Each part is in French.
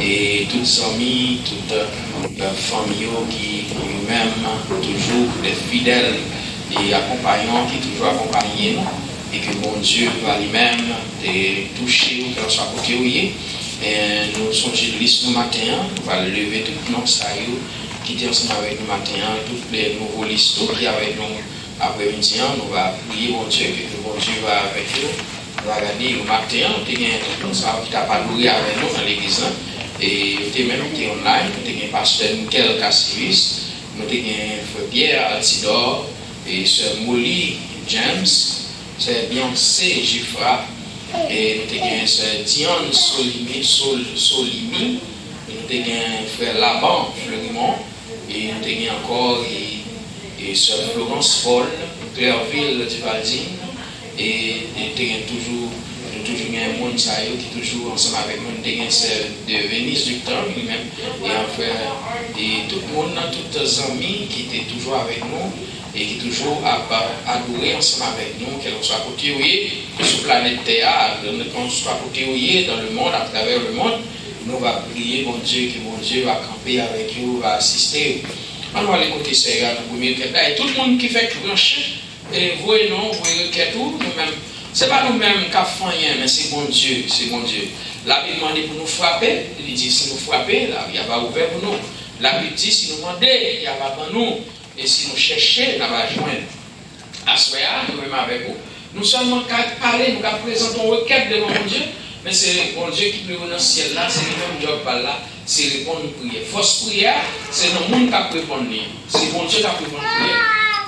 et toutes les amis, toutes les familles qui eux-mêmes toujours des fidèles et accompagnants qui toujours accompagnent nous et que bon Dieu va lui-même toucher ou qu'elle soit côté et nous sommes listes nous matin, nous allons lever tout le nom qui était ensemble avec nous matin, tous les nouveaux listes qui avec nous après-midi, nous allons prier bon Dieu que bon Dieu va avec nous. Nous allons regarder le matin, nous avons tout ça qui t'a pas loué avec nous dans l'église. Et nous avons même été online, nous avons pasteur Michael Cassius, nous avons frère Pierre Altidor et sœur Molly James, sœur Beyoncé Gifra, et nous avons sœur Diane Solimi, nous avons frère Laban Fleurimont, et nous avons encore sœur Florence Paul, Clairville Duvaldine, et nous avons toujours un monde qui est toujours ensemble avec nous, nous avons sœur de Venise Victor lui-même, et tout le monde, tous les amis qui étaient toujours avec nous, et qui toujours adoré ensemble avec nous, qu'elle soit côté sur la planète Terre, qu'on soit côté dans le monde, à travers le monde, nous allons prier bon Dieu, que bon Dieu va camper avec vous, va assister. On va aller côté Seigneur, nous premier et tout le monde qui fait brancher, et vous et nous, vous et tout, nous-mêmes, ce n'est pas nous-mêmes qui faisons rien, mais c'est bon Dieu, c'est bon Dieu. La Bible demande pour nous frapper, il dit si nous frappons, il n'y a pas ouvert pour nous. La Bible dit si nous demandons, il n'y a pas pour nous. Et si nous cherchons, nous allons joindre. À ce moment-là, nous-mêmes avec vous. Nous seulement qu'à parler, nous qu'à présenter une requête devant mon Dieu, mais c'est bon Dieu qui peut dans le ciel là, c'est le même job par là, c'est répondre aux prières. Fausse prière, c'est le monde qui peut répondre. C'est bon Dieu qui peut répondre aux prières.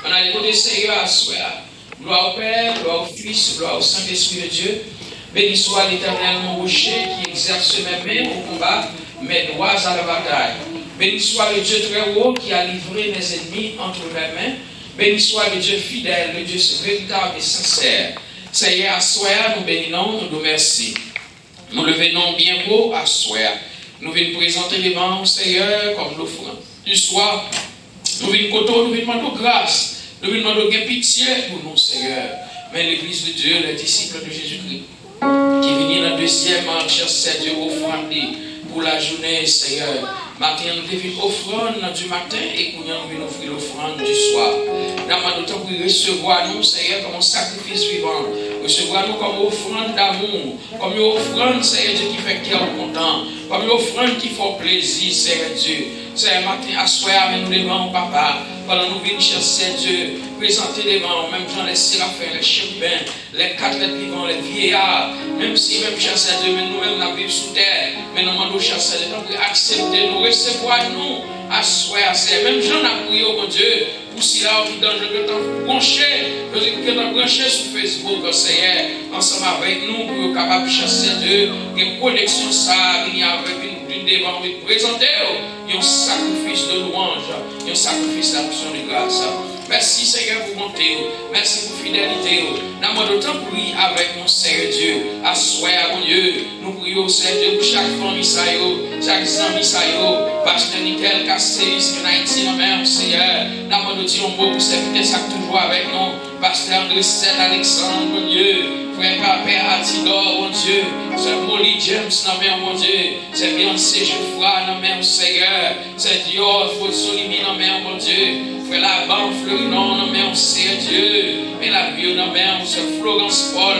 On a les côtés sérieux à ce moment-là. Gloire au Père, gloire au Fils, gloire au Saint-Esprit de Dieu. Béni soit l'Éternel, mon rocher, qui exerce mes mains au combat, mes doigts à la bataille. Béni soit le Dieu très haut qui a livré mes ennemis entre mes mains. Béni soit le Dieu fidèle, le Dieu véritable et sincère. Seigneur, à soir, nous bénissons, nous remercions. Nous le venons bien haut à soir. Nous venons présenter les vents, Seigneur, comme l'offrande du soir. Nous venons demander grâce. Nous demandons pitié pour nous, Seigneur. Mais l'Église de Dieu, les disciples de Jésus-Christ, qui viennent dans la deuxième marche, c'est Dieu offrande pour la journée, Seigneur. Matin, nous devons offrande du matin et nous devons offrir l'offrande du soir. Nous demandons pour recevoir nous, Seigneur, comme un sacrifice vivant. Recevoir nous comme offrande d'amour, comme une offrande, Seigneur Dieu, qui fait cœur content, comme une offrande qui fait plaisir, Seigneur Dieu. Seigneur, matin, à soir, nous devons, papa, pendant nous venons chercher Dieu, présenter devant, même Jean, les séraphins, les chérubins, les quatre vivants, les vieillards, même si même chercher Dieu, mais nous-mêmes, nous vivons sous terre, mais nous demandons chercher Dieu, pour accepter, nous recevoir nous, à soir, Seigneur. Même Jean a prié au Dieu, pour si là, on dans le temps branché sur Facebook, Seigneur, ensemble avec nous, pour être capable de chercher Dieu, une connexion, ça, il y a avec une devant, présenter un sacrifice de louange, un sacrifice d'action de grâce. Merci Seigneur pour bonté, merci pour fidélité. Nous avons autant prié avec mon Seigneur Dieu, à soir, mon Dieu. Nous prions Seigneur Dieu pour chaque famille, chaque ami, pasteur Nickel, Casséis, en Haïti, nos mères, Seigneur. Nous avons dit un mot pour servir ça toujours avec nous. Pasteur André Sel, Alexandre, mon Dieu. Frère Père Altidor, mon Dieu. C'est Molly James, mon Dieu. C'est Beyoncé Geoffroy, mon Seigneur. C'est Dior, Solimi, mon Dieu. Frère Laban, Fleurimont, mon Dieu. Mais la vie, c'est Florence Paul,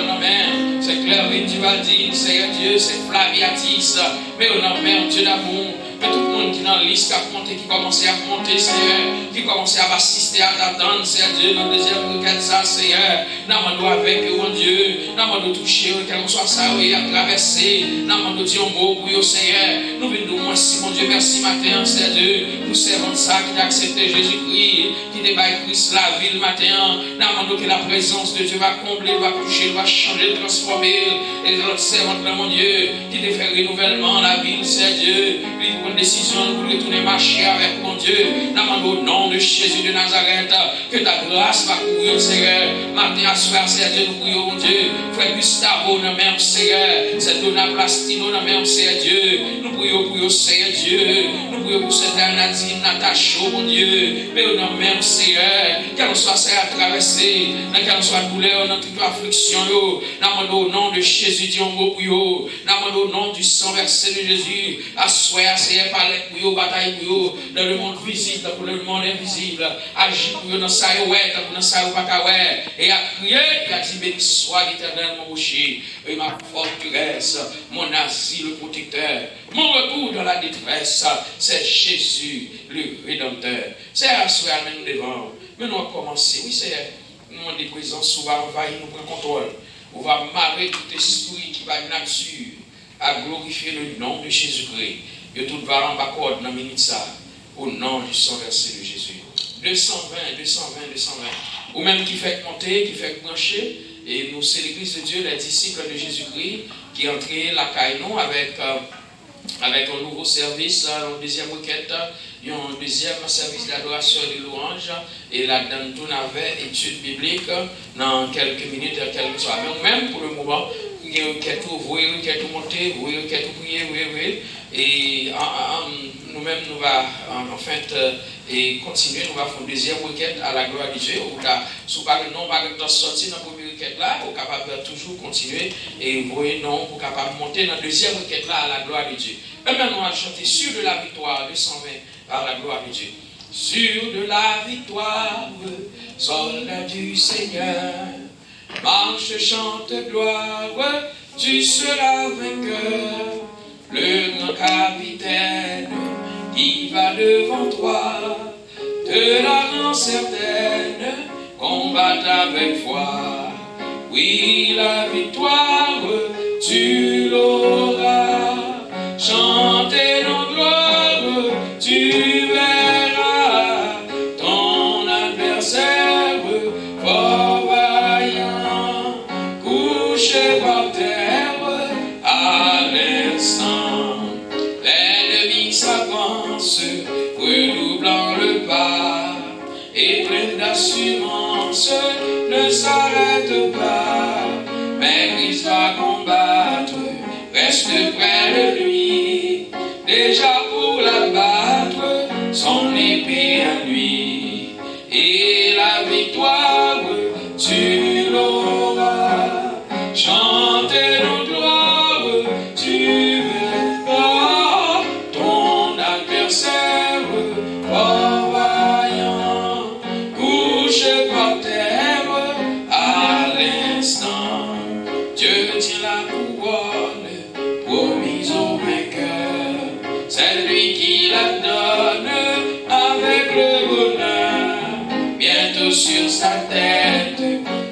c'est Clairville Duvaldine, Seigneur Dieu. C'est Flaviatis, mais mon Dieu d'amour. Mais tout le monde qui est dans la liste a monté, qui commençait à monter, Seigneur, qui commençait à assister, à t'attendre, Seigneur Dieu, dans le deuxième requête, ça, Seigneur. Nous demandons avec eux, mon Dieu, nous demandons toucher, quel que soit ça, oui, à traverser, nous demandons dire un mot pour eux, Seigneur. Nous venons, merci, mon Dieu, merci, matin, Seigneur Dieu, pour servant ça, qui t'a accepté Jésus-Christ, qui débat Christ la vie le matin. Nous demandons que la présence de Dieu va combler, va toucher, va changer, transformer, et notre servant, mon Dieu, qui te fait renouvellement la vie, Seigneur Dieu, décision pour retourner marcher avec mon Dieu. Nous au nom de Jésus de Nazareth, que ta grâce va courir, Seigneur. Matin à soir, Seigneur Dieu, nous prions, mon Dieu. Frère Gustavo, nous même, Seigneur. C'est Dona Plastino, nous même, Seigneur Dieu. Nous prions pour Seigneur Dieu. Nous pour cette Nadine, Natacha, mon Dieu. Mais au nom même, Seigneur, qu'elle soit à traverser, qu'elle soit douleur, dans toute affliction, au nom de Jésus, Dieu, mot pour eux. Au nom du sang versé de Jésus, assoyez, Seigneur, par les pour eux, bataille pour eux, dans le monde visible, pour le monde invisible. Agis pour eux dans ça, dans ça, et à crier, et à dire, béni soit l'Éternel, mon rocher, et ma forteresse, mon asile protecteur, mon retour dans la détresse, c'est Jésus, le Rédempteur. C'est à soi, nous devant. Mais nous allons commencer. Oui, c'est nous des présences, on va envahir, nous prendre contrôle. On va marrer tout esprit qui va nature à glorifier le nom de Jésus-Christ. Et tout va en bas dans la minute ça, au nom du sang versé de Jésus. 220. Ou même qui fait monter, qui fait brancher. Et nous, c'est l'Église de Dieu, les disciples de Jésus-Christ, qui ont créé la Caïnon avec un nouveau service, un deuxième week-end, un deuxième service d'adoration et de louange. Et là-dedans, on avait étude biblique dans quelques minutes, quelques soirs. Mais même pour le moment, vous avez tout voué, vous avez tout monté, vous avez tout prié, oui. Et nous-mêmes, nous allons en fait et continuer, nous allons faire un deuxième week-end à la gloire de Dieu. Si vous n'avez pas sorti dans le premier week-end là, vous êtes capable de toujours continuer et vous voyez non, vous êtes capable de monter dans le deuxième week-end là à la gloire de Dieu. Et maintenant, nous allons chanter sur de la victoire, 220 à la gloire de Dieu. Sur de la victoire, soldat du Seigneur, marche, chante, gloire, tu seras vainqueur. Le grand capitaine qui va devant toi, te la rend certaine, combattre avec foi. Oui, la victoire, tu l'auras. Chanter dans gloire, tu verras ton adversaire fort vaillant, couché par terre à l'instant. L'ennemi s'avance, redoublant le pas, et plein d'assurance ne s'arrête pas. Mais Christ va combattre, reste près de lui, déjà pour l'abattre, son épée à lui. Et la victoire, tu l'auras. Chantez nos gloires, tu verras ton adversaire fort vaillant, couché par terre à l'instant. Dieu tient la couronne promise au vainqueur, c'est lui qui la donne avec le bonheur. Bientôt sur sa tête,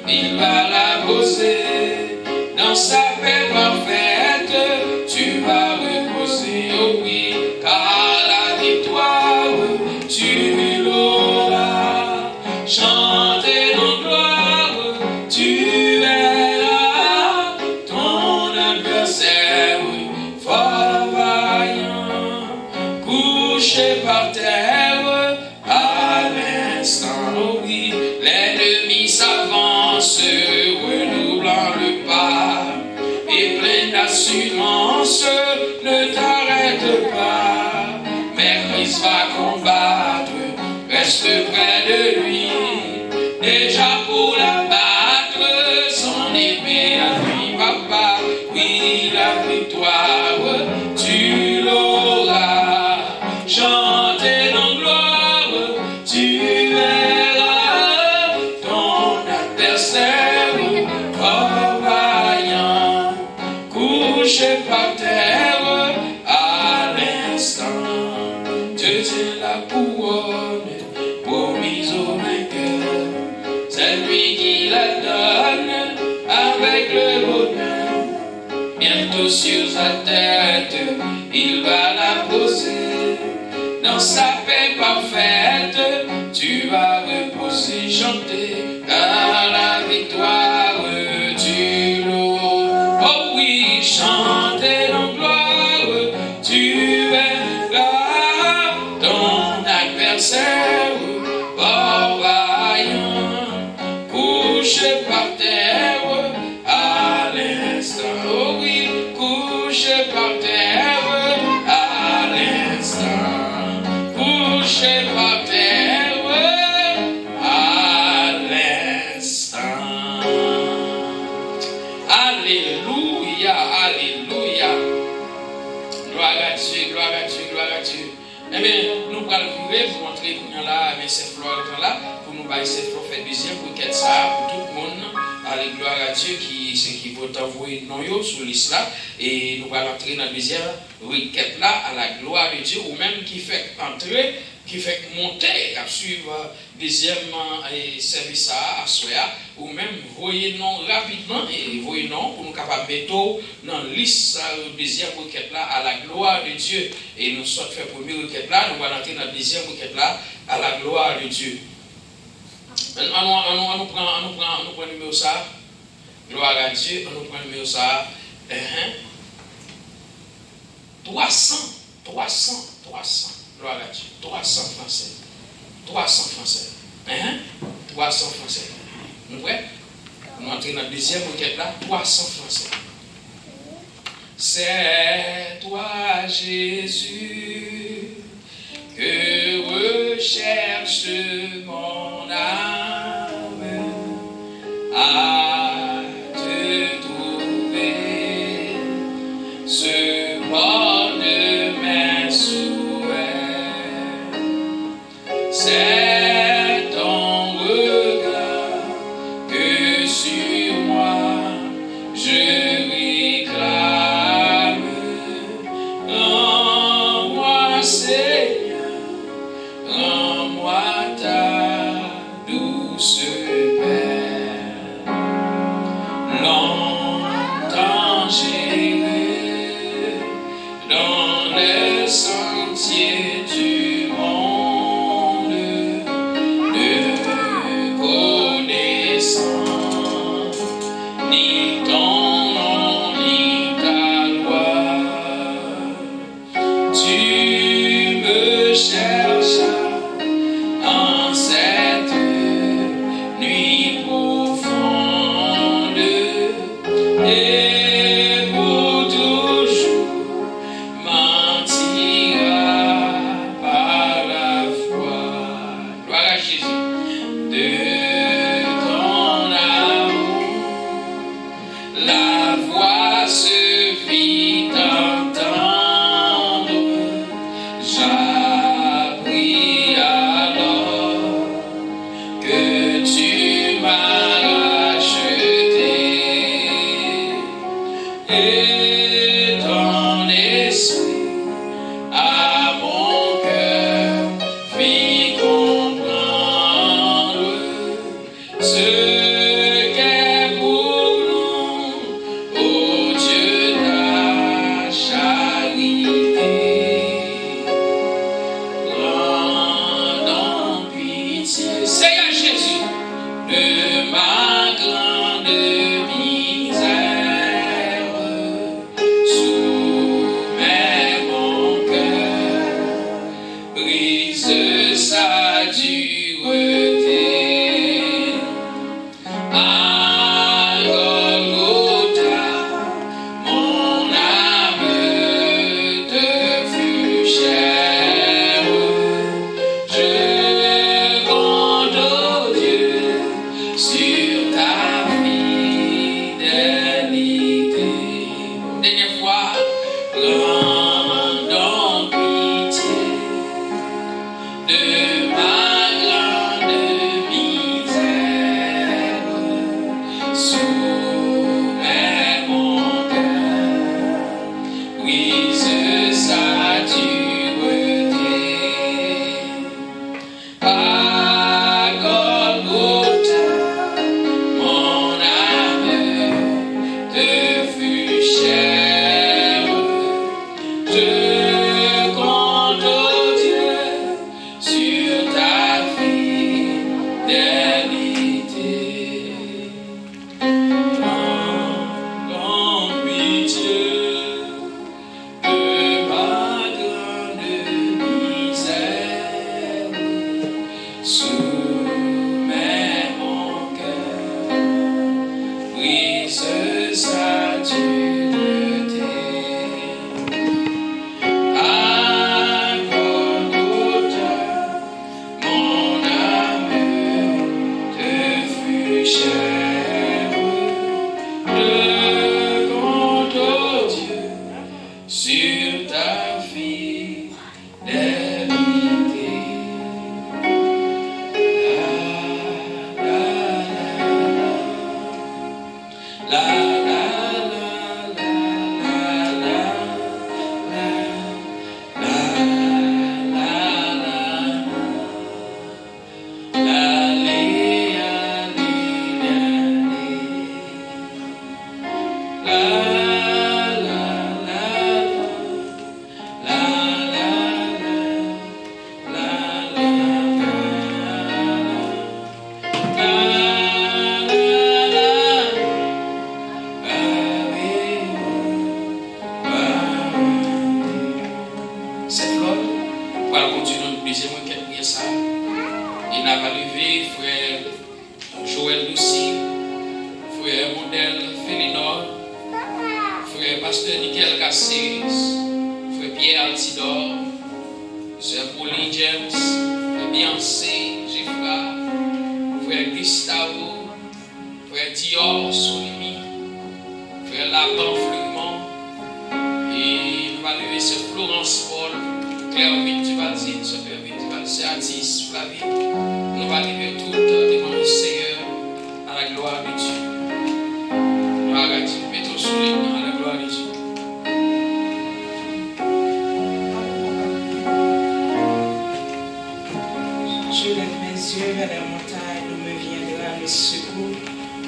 il va la poser. Dans sa paix parfaite, tu vas reposer, oh oui, car la victoire, tu l'auras. Chantez nos gloires, tu verras ton adversaire fort vaillant, couché par terre à l'instant, oh oui, l'ennemi s'avance, redoublant le pas, et plein d'assurance, ne t'arrête pas. Mais Christ va combattre, reste près de lui, déjà pour l'abattre, son épée à lui, papa. Oui, la victoire, tu l'auras. Chantez dans gloire, tu verras ton adversaire fort vaillant, couché par terre à l'instant. Dieu tient la couronne promise au vainqueur, c'est lui qui la donne avec le bonheur. Bientôt sur sa tête, il va la poser. Dans sa paix parfaite, tu vas reposer, chanter, car la victoire, tu l'auras. Oh oui, chantez dans gloire, tu verras ton adversaire fort vaillant, couché par terre à l'instant. Oh oui, couché par terre à l'instant. gloire à Dieu, gloire à Dieu. Eh bien, nous allons vivre pour montrer qu'on là, mais cette fleur là, pour nous bailler cette fleur fait deuxième pour qu'elle ça, pour tout le monde. Allez, gloire à Dieu qui va t'envoyer non sur l'islam. Et nous allons entrer dans la deuxième requête là, à la gloire de Dieu, ou même qui fait entrer, qui fait monter à suivre deuxième service à Soya, ou même voyez non rapidement, et voyez non pour nous capables de mettre dans la liste deuxième requête là, à la gloire de Dieu. Et nous sommes fait première requête là, nous allons entrer dans la deuxième requête là, à la gloire de Dieu. On nous prend le numéro ça. Gloire à Dieu, on nous prend le numéro ça. 300. Gloire à Dieu. 300 français. 300 français. 300 français. Nous voyons? Nous entrons dans la deuxième requête là. 300 français. C'est toi, Jésus, que recherche mon âme à te trouver, ce bonne mes souhaits. C'est ton regard que sur moi je réclame. Rends-moi, Seigneur, rends-moi ta douce paix. Longtemps j'irai dans les sentiers du monde, ne connaissant ni ton nom ni ta gloire. Tu me cherchas en cette nuit profonde et pour toujours mentira par la foi. Gloire à Jésus. De ton amour, la voix se fit entendre. J'avance cette fleur. On va continuer de baiser moi qu'elle bien ça. Il n'a pas levé, frère Joël Doucy, frère Modèle Félinor, frère Pasteur Nickel Cassis, frère Pierre Altidor, sœur Pauline James, frère Beyoncé, Gifra, frère Gustavo, frère Dior Solimi, frère Laban Flugmont, et nous allons lever sœur Florence Paul, Claire-Vite Duvaldine, sœur Claire-Vite Duvaldine, sœur Atis Flavie. Nous allons lever tout devant le Seigneur à la gloire de Dieu. Gloire à Dieu. Mettons sur les mains à la gloire de Dieu. Je lève mes yeux vers la montagne où me viendra le secours.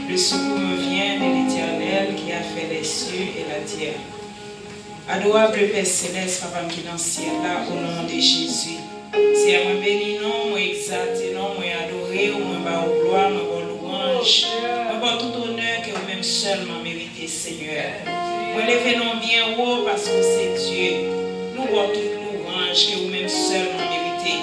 Le secours me vient de l'Éternel qui a fait les cieux et la terre. Adorable Père Céleste, Papa qui dans le ciel là, au nom de Jésus. C'est à moi béni, non, moi exalté, non, moi adoré, moi bas au gloire, moi bon louange, moi bon tout honneur que vous-même seulement méritez, Seigneur. Moi levez non bien haut parce que c'est Dieu. Nous bon toute louange que vous-même seulement méritez.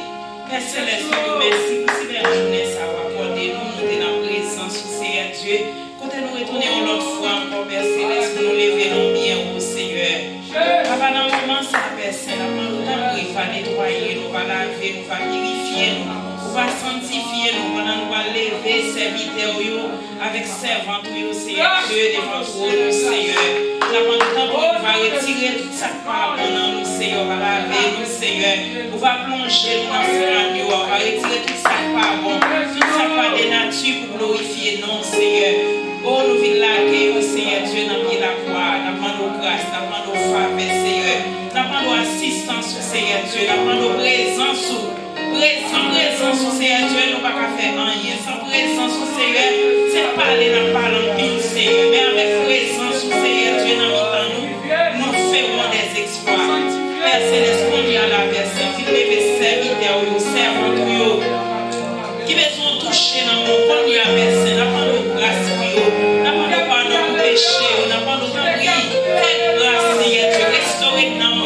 Père Céleste, nous merci pour cette journée, ça va accorder nous, nous sommes en présence, Seigneur Dieu. Quand nous retournons l'autre fois encore, Père Céleste, nous levez non bien haut, Seigneur. Papa, dans le moment, ça Père Saint-Amand, nous va nettoyer, nous va laver, nous va purifier, nous va sanctifier, nous va lever serviteurs avec servantes, Seigneur Dieu, devant toi, Seigneur. Nous va retirer tout ça par nous, Seigneur, on va laver, nous, Seigneur. Nous va plonger dans ce on va retirer tout ça par bon, tout ça par des natures pour glorifier, non, Seigneur. Oh, nous venons laquer, oh Seigneur Dieu, dans la croix, nous demandons grâce, nous demandons faveur, Seigneur, nous demandons assistance, Seigneur Dieu, nous demandons présence, Seigneur Dieu, nous ne pouvons pas faire rien. Sans présence, Seigneur, c'est parler dans parlant pile, Seigneur, mais avec présence, Seigneur Dieu, dans nous ferons des exploits. Père Céleste, conduis à la personne, qui peut servir, servant, qui besoin de toucher dans mon conduit à la personne, nous demandons grâce. N'a pas de faites grâce, Seigneur Dieu, restaurer l'âme,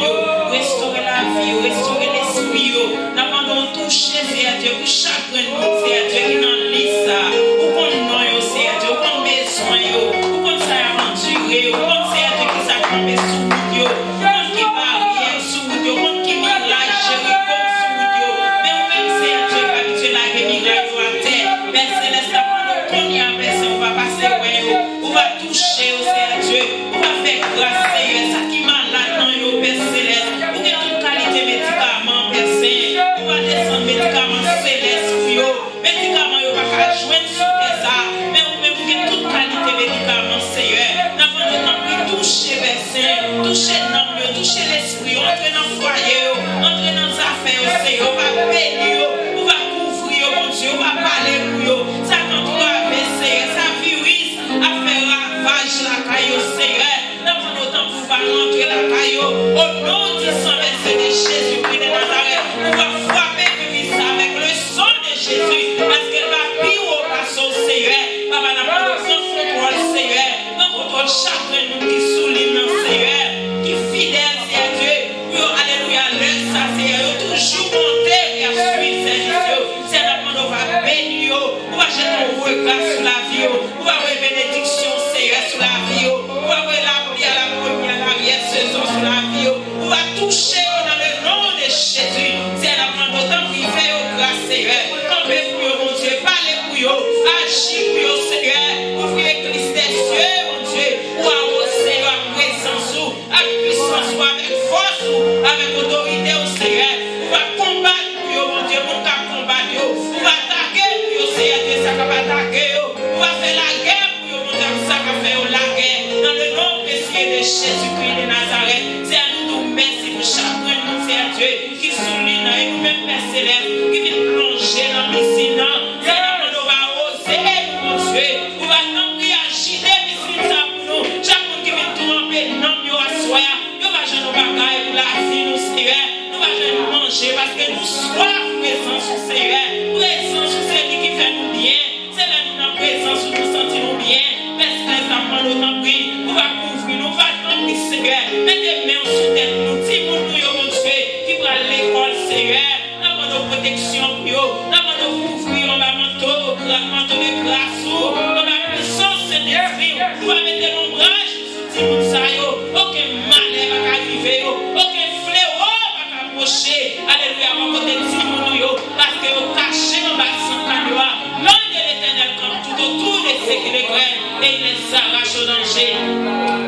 restaurer la vie, restaurer l'esprit, n'a pas de toucher, Seigneur Dieu, pour chaque monde, Seigneur Dieu, qui dans liste, ou qu'on noie, Seigneur Dieu, ou qu'on besoin, ou qu'on s'est aventuré, ou qu'on Seigneur Dieu, qui s'est campé sous vous, ou qu'on qui barrière sous vous, ou qu'on qui mirage, Jéricho sous vous, mais ou même Seigneur Dieu, habitué la mirage à terre, Père Céleste, n'a pas de première personne, on va passer, on va toucher, Seigneur Dieu, on va faire grâce, Seigneur, ça qui m'a là dans le Père Céleste, pour que toute qualité médicament, Père Seigneur, on va descendre médicaments célestes, médicaments, on va pas joindre sur ça, mais on va pour que toute qualité médicament, Seigneur, n'a pas de temps pour toucher, Père Seigneur, toucher l'âme, toucher l'esprit, entrer dans le foyer, entrer dans les affaires, Seigneur, on va bénir, on va couvrir, mon Dieu, on va parler pour eux, ça quand on va Seigneur, ça virus, à faire ravage la caillou, Seigneur, n'a pas autant pour faire rentrer la caillou, au nom du sang versé de Jésus-Christ de Nazareth, on va frapper avec le sang de Jésus, parce qu'elle va pire au passage, Seigneur, papa n'a pas de contrôle, Seigneur, non contrôle chacun de nous qui souligne, Seigneur, qui fidèle, Seigneur Dieu, alléluia, l'heure, ça, Seigneur, toujours monter et à suivre, Seigneur, Seigneur, on va bénir, on va jeter un regard sur la vie, on va avoir bénédiction, Seigneur, sur la vie, on va avoir la prière, la première, l'arrière-saison sur la vie, on va toucher dans le nom de Jésus, Seigneur, prendre autant de vie, grâce, Seigneur, campez pour eux, mon Dieu, parlez pour eux, agissez pour eux, Seigneur, ouvrez l'église des cieux, mon Dieu, ou à vous, Seigneur, à présence, avec puissance, avec force, avec autorité, Seigneur, on va combattre pour eux, mon Dieu, on va combattre, on va attaquer pour eux, Seigneur, ça va attaquer, on va faire la guerre pour eux, mon Dieu, ça va faire la guerre, dans le nom précieux de Jésus-Christ de Nazareth, c'est à nous merci pour chacun de nous, Seigneur Dieu, qui souligne et nous-mêmes, Père Céleste, qui vient plonger dans la piscine, Seigneur, on va oser, mon Dieu, on va tant réagir des piscines pour nous, chaque monde qui vient tremper, non, nous asseoir, nous va jeter nos bagailles pour la vie, nous, Seigneur, nous va jeter manger parce que nous soif présence au Seigneur, présence au Seigneur qui fait nous bien, c'est là nous dans présence où nous sentirons bien, parce que les enfants nous ont pris, on va couvrir, nous va t'en Seigneur, mettez mains sous tête, nous, dis-nous, mon Dieu, qui va Seigneur. Nous demandons protection pour eux. Nous demandons couvrir un manteau de grâce. Dans la puissance de l'esprit, nous allons mettre l'ombrage sur tout ça. Aucun malheur va arriver. Aucun fléau va approcher. Alléluia, mon côté de nous, parce que vous cachez dans la santé. L'homme de l'Éternel comme tout autour de ceux qui les craignent et il les arrache au danger.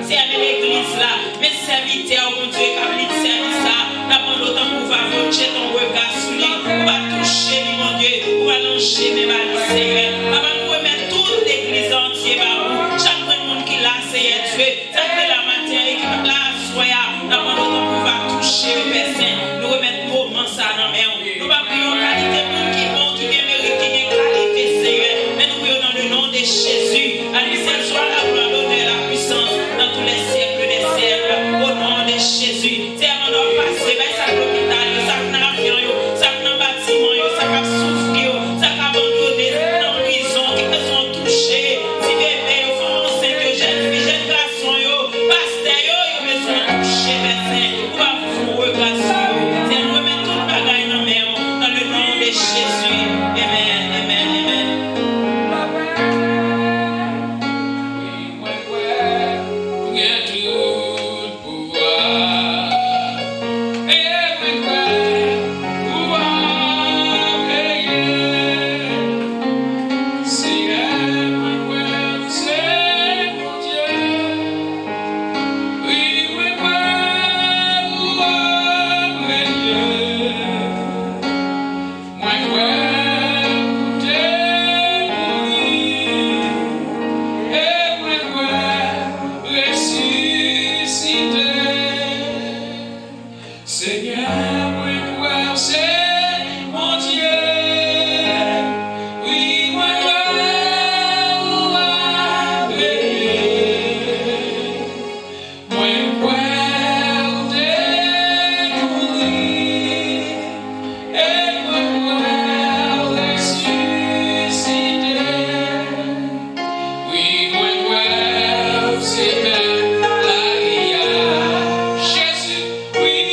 C'est avec l'église là, mes serviteurs, mon Dieu, comme il service là, d'abord l'autant pour va voter ton regard sur lui, on va toucher lui, mon Dieu, on va lancer mes balles, Seigneur. Avant nous remettre toute l'église entière par vous, chaque monde qui l'a, Seigneur Dieu, ça fait la matière qui va la soya, d'abord l'autant pour va toucher les personnes, nous remettre moment ça dans mes mains. Nous va prier en qualité monde qui bon, qui mérite, qui est qualité, Seigneur, mais nous prions dans le nom de Jésus, à lui seul soit la gloire, l'honneur, la puissance, dans tous les siècles des siècles, au nom de Jésus. C'est avant de passer, ça va l'hôpital, ça va dans l'avion, ça va dans le bâtiment, ça va souffrir, ça va abandonner, dans la prison, qui te sont touchés, si bébé, femmes enceintes, jeunes garçons, pasteur, ils ont besoin de toucher, médecin, ou à vous regarder sur eux. C'est nous remettre tout le bagage dans le nom de Jésus. Amen, amen, amen. Jésus, oui,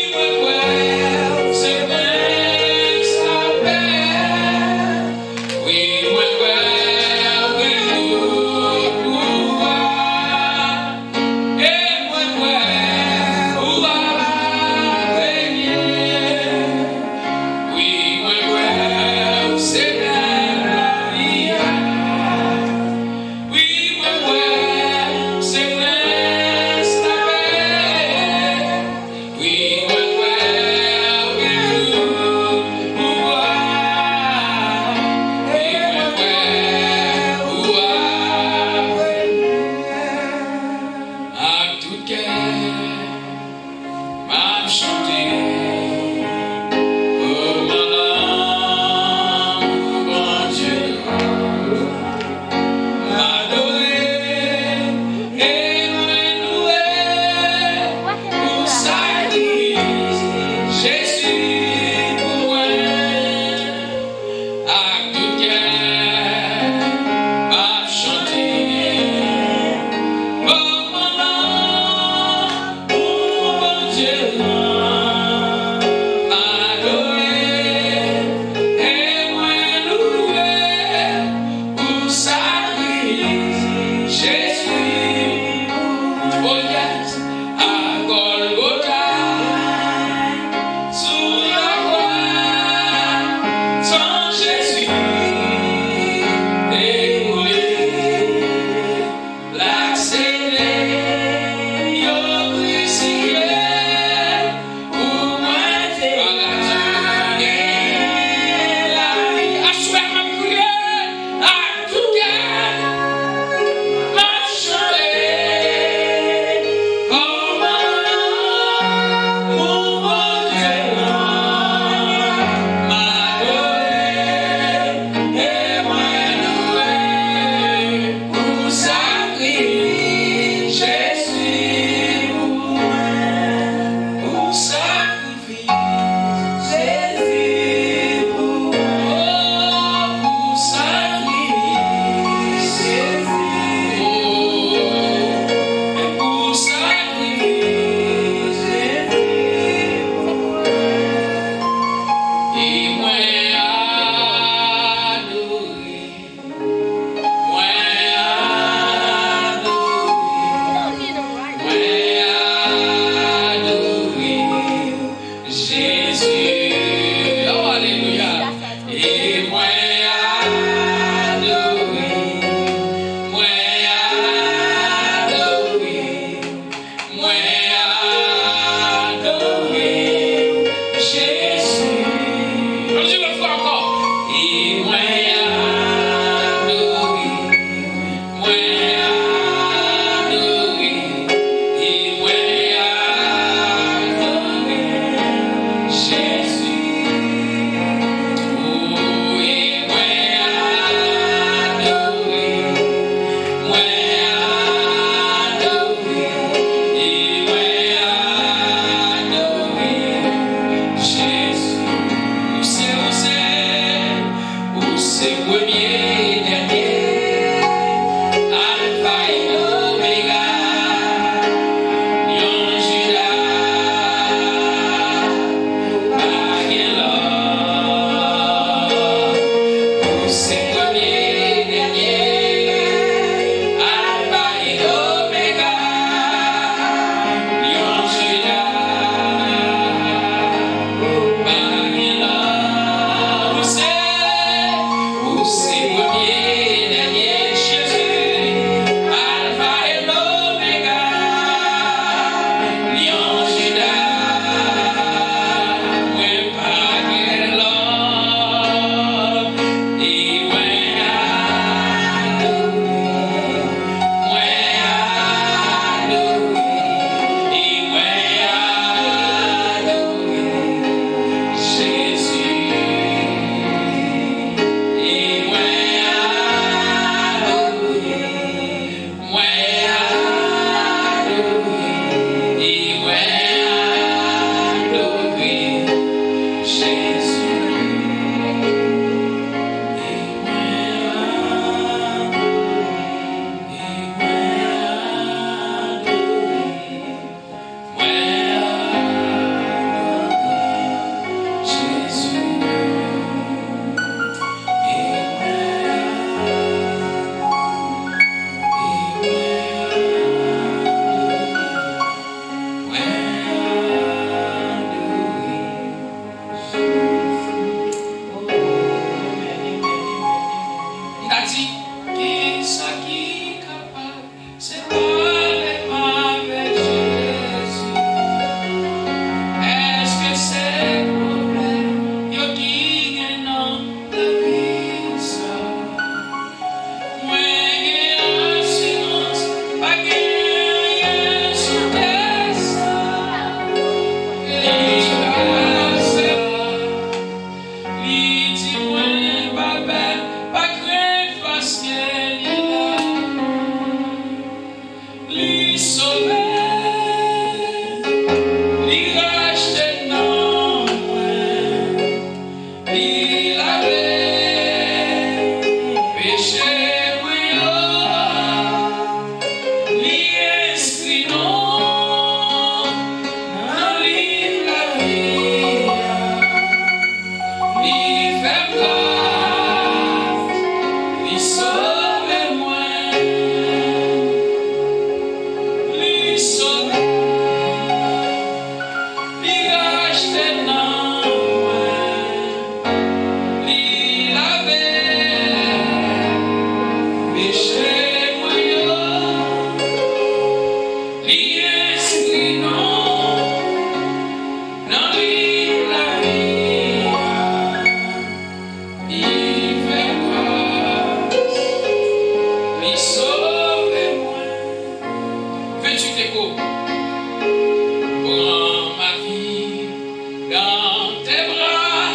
dans tes bras,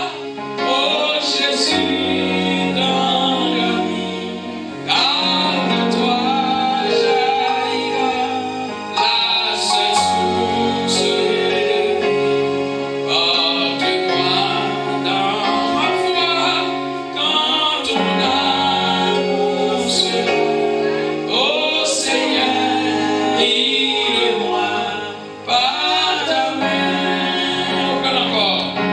oh Jésus, dans la nuit, car de toi jaillira la seule source de vie. Porte-moi dans ma foi, quand ton amour sera, ô Seigneur, guide-moi par ta main. Encore, encore.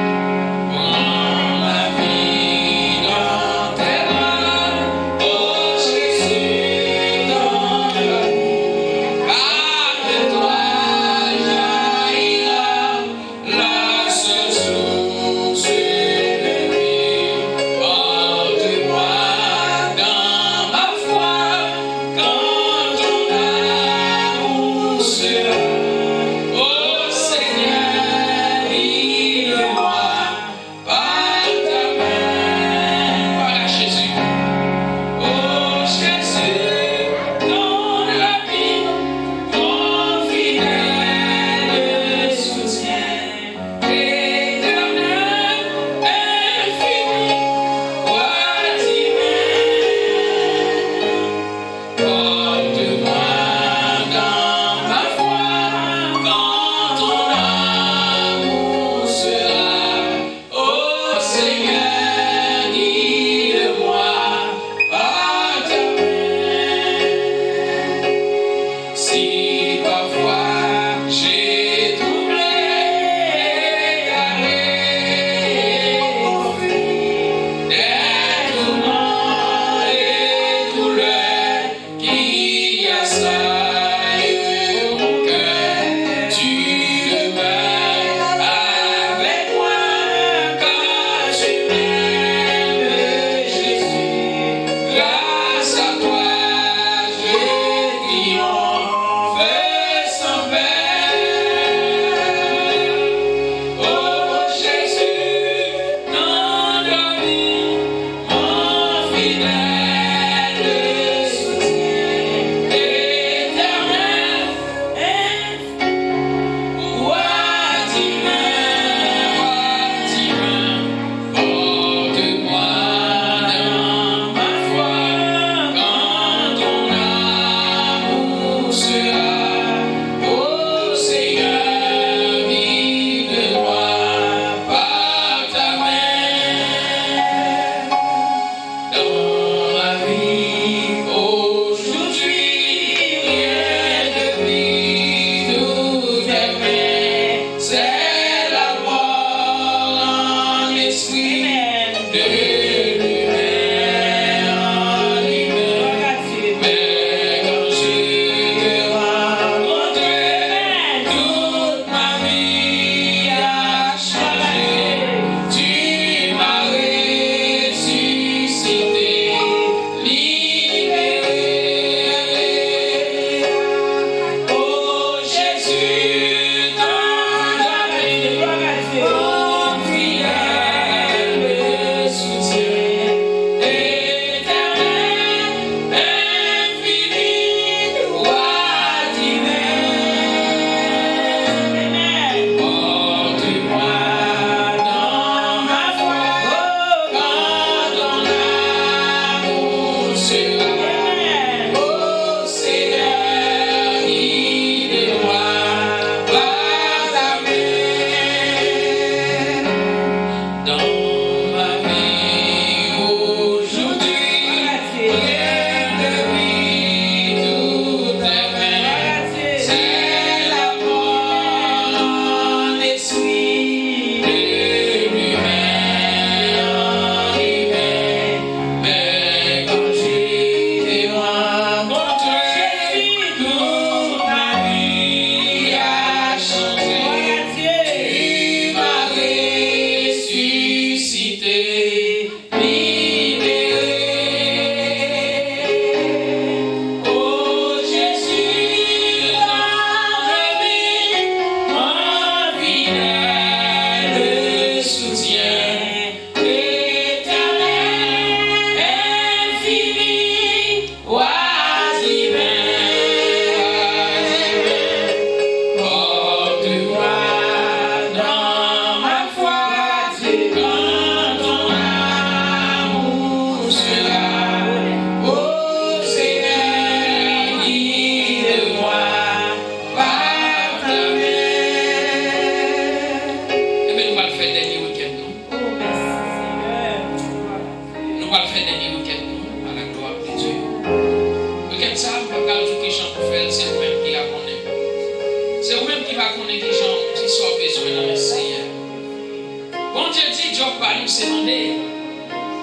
Dieu dit, Job pas nous, c'est demander.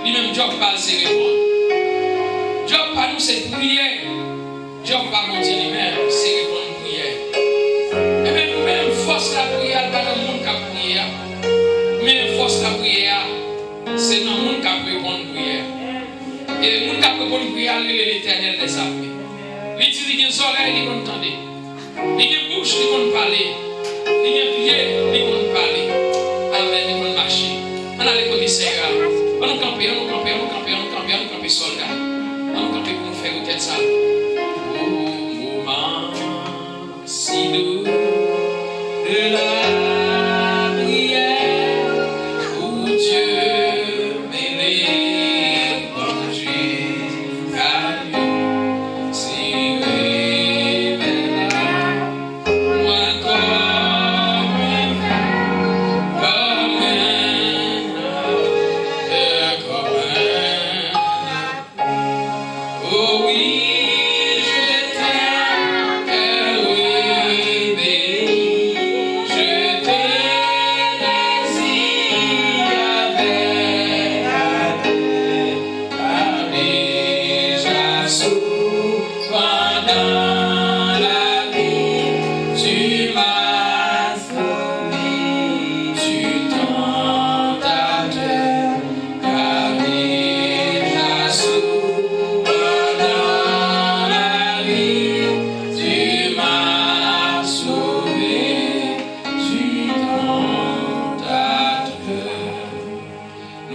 Lui-même, Job pas c'est répondre. Job pas nous, c'est prier. Job pas mon Dieu lui-même, c'est répondre prière. Et même force la prière, pas dans le monde qui a prié. Mais force la prière, c'est dans le monde qui a répondre prière. Et le monde qui a répondre prière, l'Éternel des armées. Il dit qu'il y a des oreilles, il entend. Il y a une bouche, il parler. Il y a un pied, il parler. Amen, il marcher. On a les commissaires. On nous camper, soldat. On nous camper pour nous faire une tête ça. Au moment si doux de la prière, où Dieu mêlé danger à lui, s'y révélera, moi comme oh oui, je t'aime, oui, béni, je t'ai avec déjà souvent dans la vie, tu m'as sauvé, tu tentateur, car déjà souvent dans la vie, tu m'as sauvé, tu tentateur.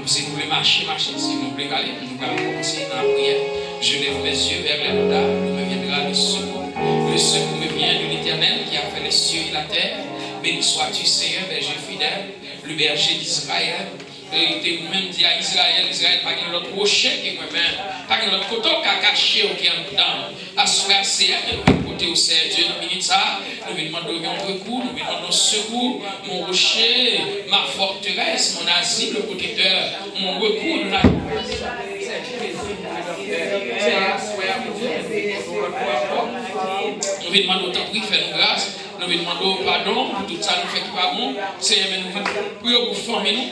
Si vous voulez marcher, si vous voulez aller, nous allons commencer dans la prière. Je lève mes yeux vers les hauteurs, où me viendra le secours. Le secours me vient de l'Éternel qui a fait les cieux et la terre. Béni sois-tu, Seigneur, berger fidèle, le berger d'Israël. Et tu même dit à Israël, pas qu'il y ait l'autre rocher qui est moi-même, pas qu'il y ait l'autre côté qui a caché au qui est dedans. À ce moment-là, Seigneur, nous côté au Seigneur Dieu, nous venons ça, nous venons demander un recours, nous venons demander secours, mon rocher, ma forteresse, mon asile, le protecteur, mon recours, nous l'avons. Nous venons demander autant de faire nous grâce, nous venons demander pardon pour tout ça, nous fait qui pas bon. Seigneur, nous venons prier pour former nous.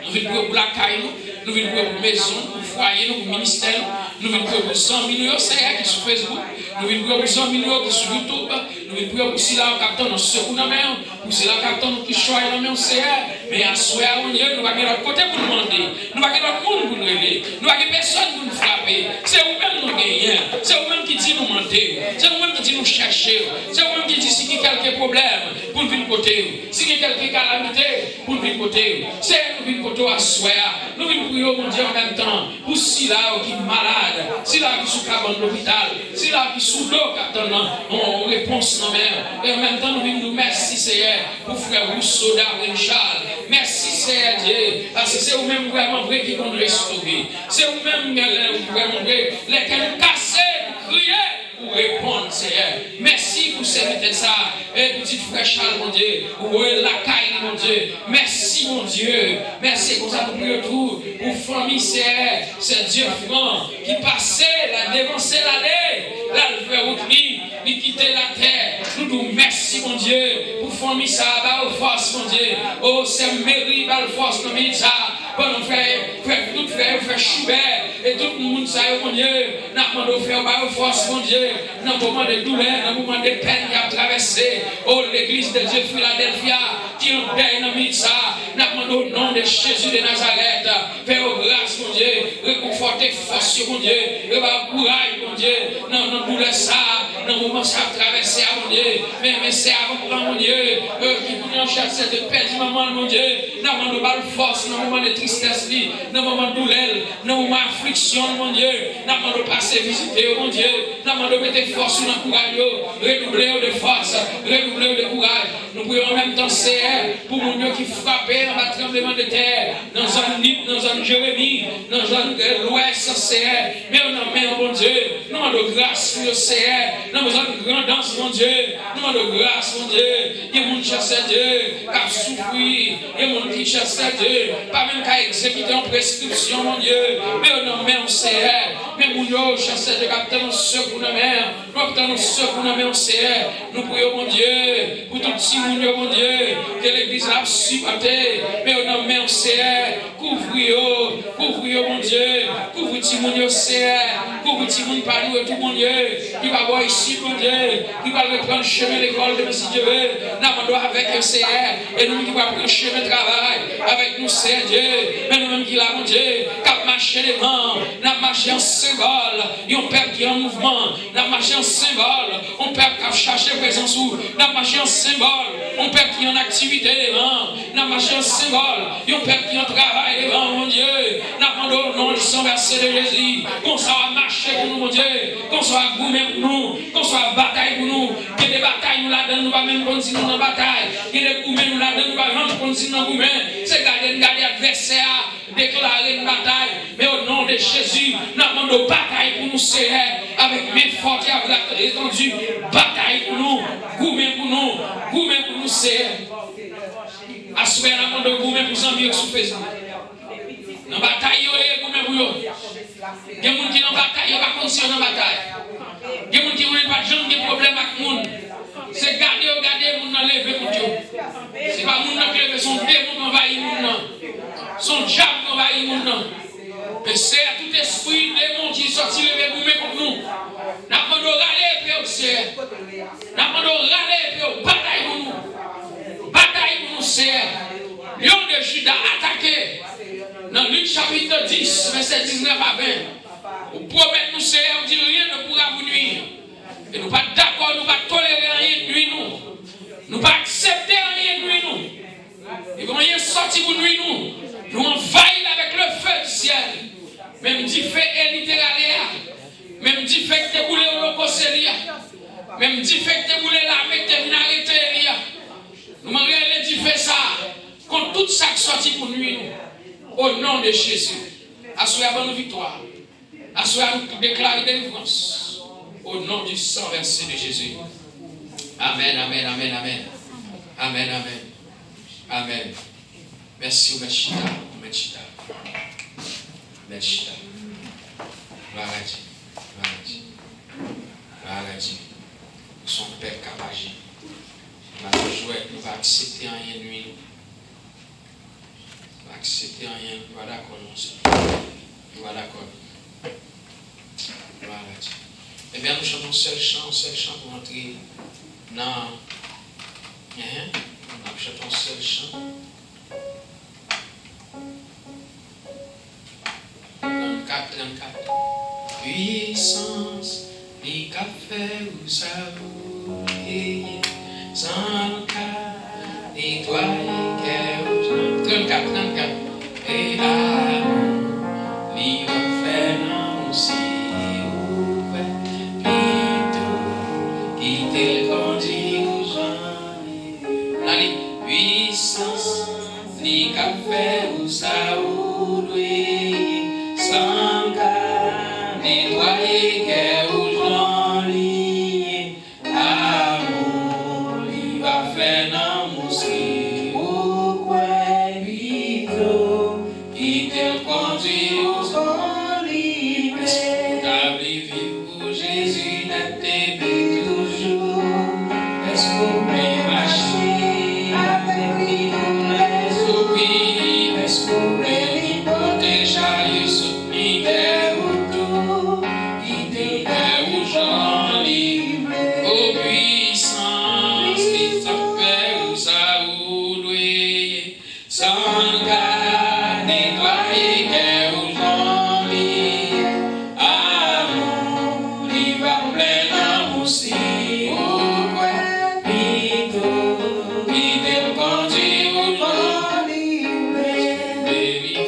Nous venons prier pour la caille, nous venons prier pour maison, pour foyer, pour ministère, nous venons prier pour 100 millions, Seigneur, qui sont sur Facebook, nous venons prier pour 100 millions qui sont sur YouTube, nous venons prier pour ceux-là qui captent nos secours dans la main, pour ceux-là qui captent nos qui choisissent dans la main, Seigneur. Mais à ce moment-là, nous ne va pas de côté pour nous demander, nous ne va pas de monde pour nous aider, nous ne va pas personne pour nous frapper. C'est vous-même nous gagnons, c'est vous-même qui dit nous mentir, c'est vous-même qui dit nous chercher, c'est vous-même qui dit s'il y a quelques problèmes pour nous venir côté, s'il y a quelques calamités pour nous venir côté, c'est nous venir côté à ce moment-là. Nous venons prier au Dieu en même temps pour ceux-là qui sont malades, ceux-là qui sont dans l'hôpital, ceux-là qui sont l'eau qui attendent en réponse dans mer. Et en même temps, nous venons nous merci Seigneur pour frère Rousseau Darwin Charles. Merci Seigneur Dieu, parce que c'est vous-même vraiment vrai qui vont nous restaurer. C'est vous-même vraiment vrai, lesquels nous casser, crier pour répondre Seigneur. Merci pour servir ça. Et petit frère Charles, mon Dieu, pour la caille, mon Dieu. Merci mon Dieu. Merci pour ça nous prions tout. Pour famille Seigneur, c'est Dieu franc qui passait, la dévancé l'année, là le frère Outli, il quittait la terre. Nous nous merci mon Dieu pour famille ça, bah force mon Dieu. Oh c'est mérite, bah force comme il ça. Bon frère, tout frère Schubert et tout le monde ça mon Dieu. N'a demandé faire bah force mon Dieu. Dans le moment de douleur, dans le moment de peine qui a traversé. Oh l'église de Dieu Philadelphia qui en paix dans le ça. N'a demandé au nom de Jésus de Nazareth. Fais grâce mon Dieu, réconforter force mon Dieu, et bah courage mon Dieu. Non non douleur ça, dans le moment ça a traversé mon Dieu. Mais c'est avant mon Dieu qui nous cherche cette paix du moment mon Dieu. Dans le moment de force, dans le moment de tristesse, dans le moment de douleur, dans le moment d'affliction mon Dieu. Dans le moment de passer visiter mon Dieu. Dans le moment de mettre force dans le courage, redoubler de force, redoubler de courage. Nous prions en même temps Seigneur pour mon Dieu qui frappait dans le tremblement de terre, dans un Nip, dans un Jérémie, dans un l'ouest Seigneur. Mais on en met mon Dieu, nous demandons grâce pour le Seigneur, nous nous avons besoin de grandance, mon Dieu, nous avons de grâce, mon Dieu. Il y a des gens qui cherchent Dieu, qui ont souffert, il y a des gens qui cherchent Dieu, pas même qui ont exécuté en prescription, mon Dieu, mais au nom même Seigneur, mais nous cherchons Dieu, qui ont secours dans mer, nous avons secours dans mer, Seigneur, nous prions, mon Dieu, pour tout ce monde, mon Dieu, que l'église a supporté, mais au nom même Seigneur, couvre-yo, mon Dieu, couvre tout le monde, Seigneur, couvre tout le monde par nous et tout mon Dieu, qui va voir ici, mon Dieu, qui va reprendre le chemin de l'école de si Dieu veut, nous avec le Seigneur, et nous qui va prendre le chemin de travail avec nous, Seigneur Dieu, mais nous-mêmes qui l'avons, mon Dieu, qui a marché devant, nous avons marché en symbole, et on perd qui est en mouvement, nous avons marché en symbole, on perd qui a cherché présence où, nous avons marché en symbole, on perd qui est en activité devant, nous avons marché en symbole, et on perd qui est en travail devant, mon Dieu, nous avons au nom du sang versé de Jésus, qu'on soit marché pour nous, mon Dieu, qu'on soit gourmet pour nous, qu'on soit bataille pour nous, que des batailles nous la donnent, nous ne pas même continuer dans la bataille, que des gourmets nous la donnent, nous ne pas même continuer dans le gourmet, c'est garder l'adversaire, déclarer une bataille, mais au nom de Jésus, nous avons de bataille pour nous, Seigneur, avec mes fortes et avec la étendue, bataille pour nous, gourmet pour nous, Seigneur. Assouvez la main de gourmet pour nous, sur Facebook. Dans la bataille, il y a gourmet pour nous. Il y a des gens qui dans la bataille, ils ne vont pas continuer dans la bataille. Il y a des gens qui n'ont pas de problème avec le monde. C'est garder les gens dans lever pour Dieu. Ce n'est pas les gens qui lèvent son démon qui envahit les gens. Son diable qui envahit les gens. Mais c'est à tout esprit démon qui sortit lever pour nous. Nous avons de râler, Seigneur. Nous avons de râler, bataille pour nous. Bataille pour nous, Seigneur. Lion de Juda attaqué. Dans Luc chapitre 10, verset 19 à 20. Vous promettez nous, Seigneur, on dit rien ne pourra vous nuire. Et nous ne sommes pas d'accord, nous ne sommes pas tolérer rien de nuire nous. Nous ne pas accepter rien de nuire nous. Et quand rien sorti pour nuire nous, nous envahissons avec le feu du ciel. Même dit fait et littéral, même dit fait que tu boulé au locossélia, même dit fait que tu boulé l'armée terminalité. Nous m'en réalisons dit fait ça, contre tout ça qui sorti pour nuire nous. Au nom de Jésus, assoyez nous victoire, assoyez nous déclarer délivrance. Au nom du sang versé de Jésus. Amen, amen, amen, amen. Amen, amen. Amen. Merci, Meshita. Meshita. Meshita. Gloire à Dieu. Gloire à Dieu. Gloire à Dieu. Son Père capagé. Nous va accepter rien de nuit. Nous va accepter rien. Nous va d'accord. Nous va d'accord. Gloire à Dieu. Eh bien, nous chantons un seul chant pour entrer dans. Nous chantons un seul chant. 34. Puissance, les cafés ou savourer, sans cas, nettoyer, cœur. 34. Et amour, lui offert non aussi. Ni café ou saoudoué, sans cas, nettoyer que ou j'en amour, il va faire dans mon ski, ou quoi, il te conduit aux gens libres, t'as vivre Jésus n'a t'aimé toujours, est-ce qu'on peut marcher avec lui? Baby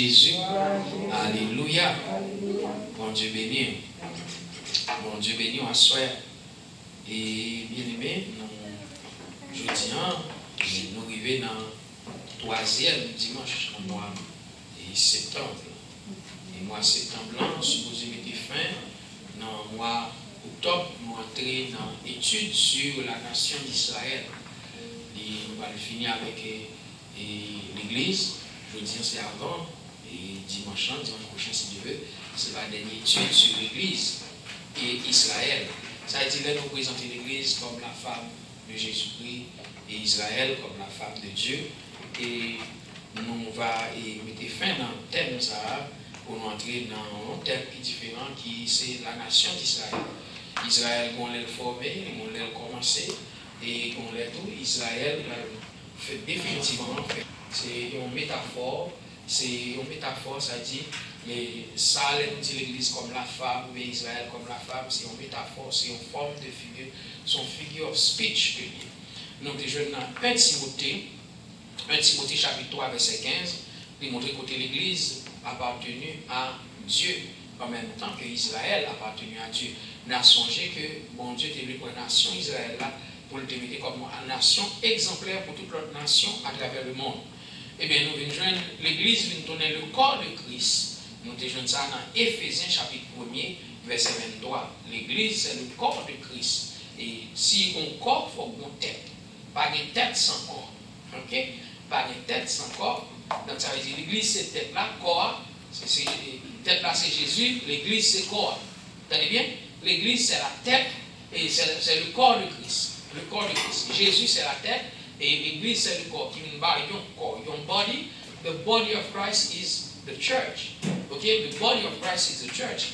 Jésus. Alléluia. Bon Dieu béni. Bon Dieu béni en soi. Et bien aimé, nous arrivons dans le troisième dimanche du mois de septembre. Et mois de septembre, nous supposons mettre fin. Dans le mois d'octobre, nous entrons dans l'étude sur la nation d'Israël. On va le finir avec l'église. Je dis c'est avant. Et dimanche prochain, si Dieu veut, c'est la dernière étude sur l'église et Israël. Ça veut dire que nous présentons l'église comme la femme de Jésus-Christ et Israël comme la femme de Dieu. Et nous allons mettre fin dans le thème ça pour nous entrer dans un thème qui est différent, qui c'est la nation d'Israël. Israël, on l'a formé, on l'a commencé, et on l'a tout. Israël fait définitivement, c'est une métaphore. C'est une métaphore, ça dit, mais ça, on dit l'église comme la femme, mais Israël comme la femme, c'est une métaphore, c'est une forme de figure, son figure of speech que lié. Donc, déjà dans 1 Timothée chapitre 3, verset 15, il montre que l'église appartenue à Dieu, en même temps que Israël appartenu à Dieu. On a songé que bon Dieu t'a vu pour la nation Israël là, pour le définir comme une nation exemplaire pour toute l'autre nation à travers le monde. Eh bien, nous venons joindre l'église, nous tourner le corps de Christ. Nous avons ça dans Éphésiens chapitre 1er, verset 23. L'église, c'est le corps de Christ. Et si on corps, il faut une tête. Pas de tête sans corps. Ok? Pas de tête sans corps. Donc ça veut dire l'église, c'est tête là, corps. Tête là, c'est Jésus. L'église, c'est corps. Vous entendez bien? L'église, c'est la tête et c'est le corps de Christ. Le corps de Christ. Jésus, c'est la tête. Et l'église, c'est le corps qui nous bat, your body. The body of Christ is the church. Okay? The body of Christ is the church.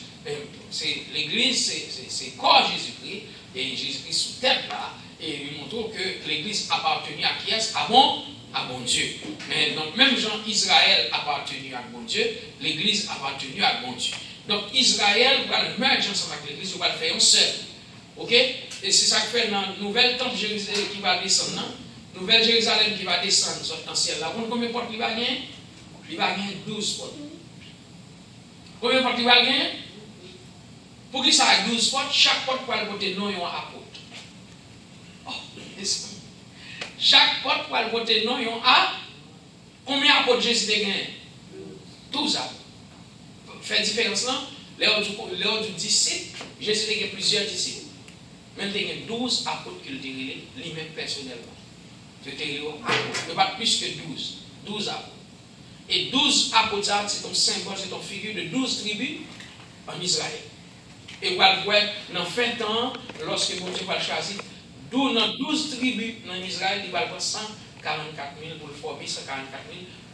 L'église, c'est le corps Jésus-Christ. Et Jésus-Christ sous tête là. Et il montre que l'église appartenait à qui est-ce? À bon Dieu. Mais donc, même Jean, Israël appartenu à bon Dieu, l'église appartenue à bon Dieu. Donc, Israël va le merger ensemble avec l'église, on va le faire un seul. Ok? Et c'est ça qui fait dans le nouvel temple Jérusalem qui va descendre. Nouvelle Jérusalem qui va descendre dans le ciel. Là, combien de portes il va gagner? Il va gagner 12 portes. Combien de portes il va gagner? Pour qu'il ça ait 12 portes, chaque porte va le porter non un apôtre. Oh, chaque porte va le porter non un apôtre. Combien d'apôtres Jésus a gagné? 12 apôtres. Fait différence là. Lors du disciple, Jésus a gagné plusieurs disciples. Même il y a 12 apôtres qu'il a lui-même personnellement. Ne pas plus que 12. 12 apôtres. Et 12 apôtres, c'est un symbole, c'est une figure de 12 tribus en Israël. Et vous allez voir, dans la fin de temps, lorsque mon Dieu va choisir, dans 12 tribus en Israël, il va avoir 144 000 pour le former, 144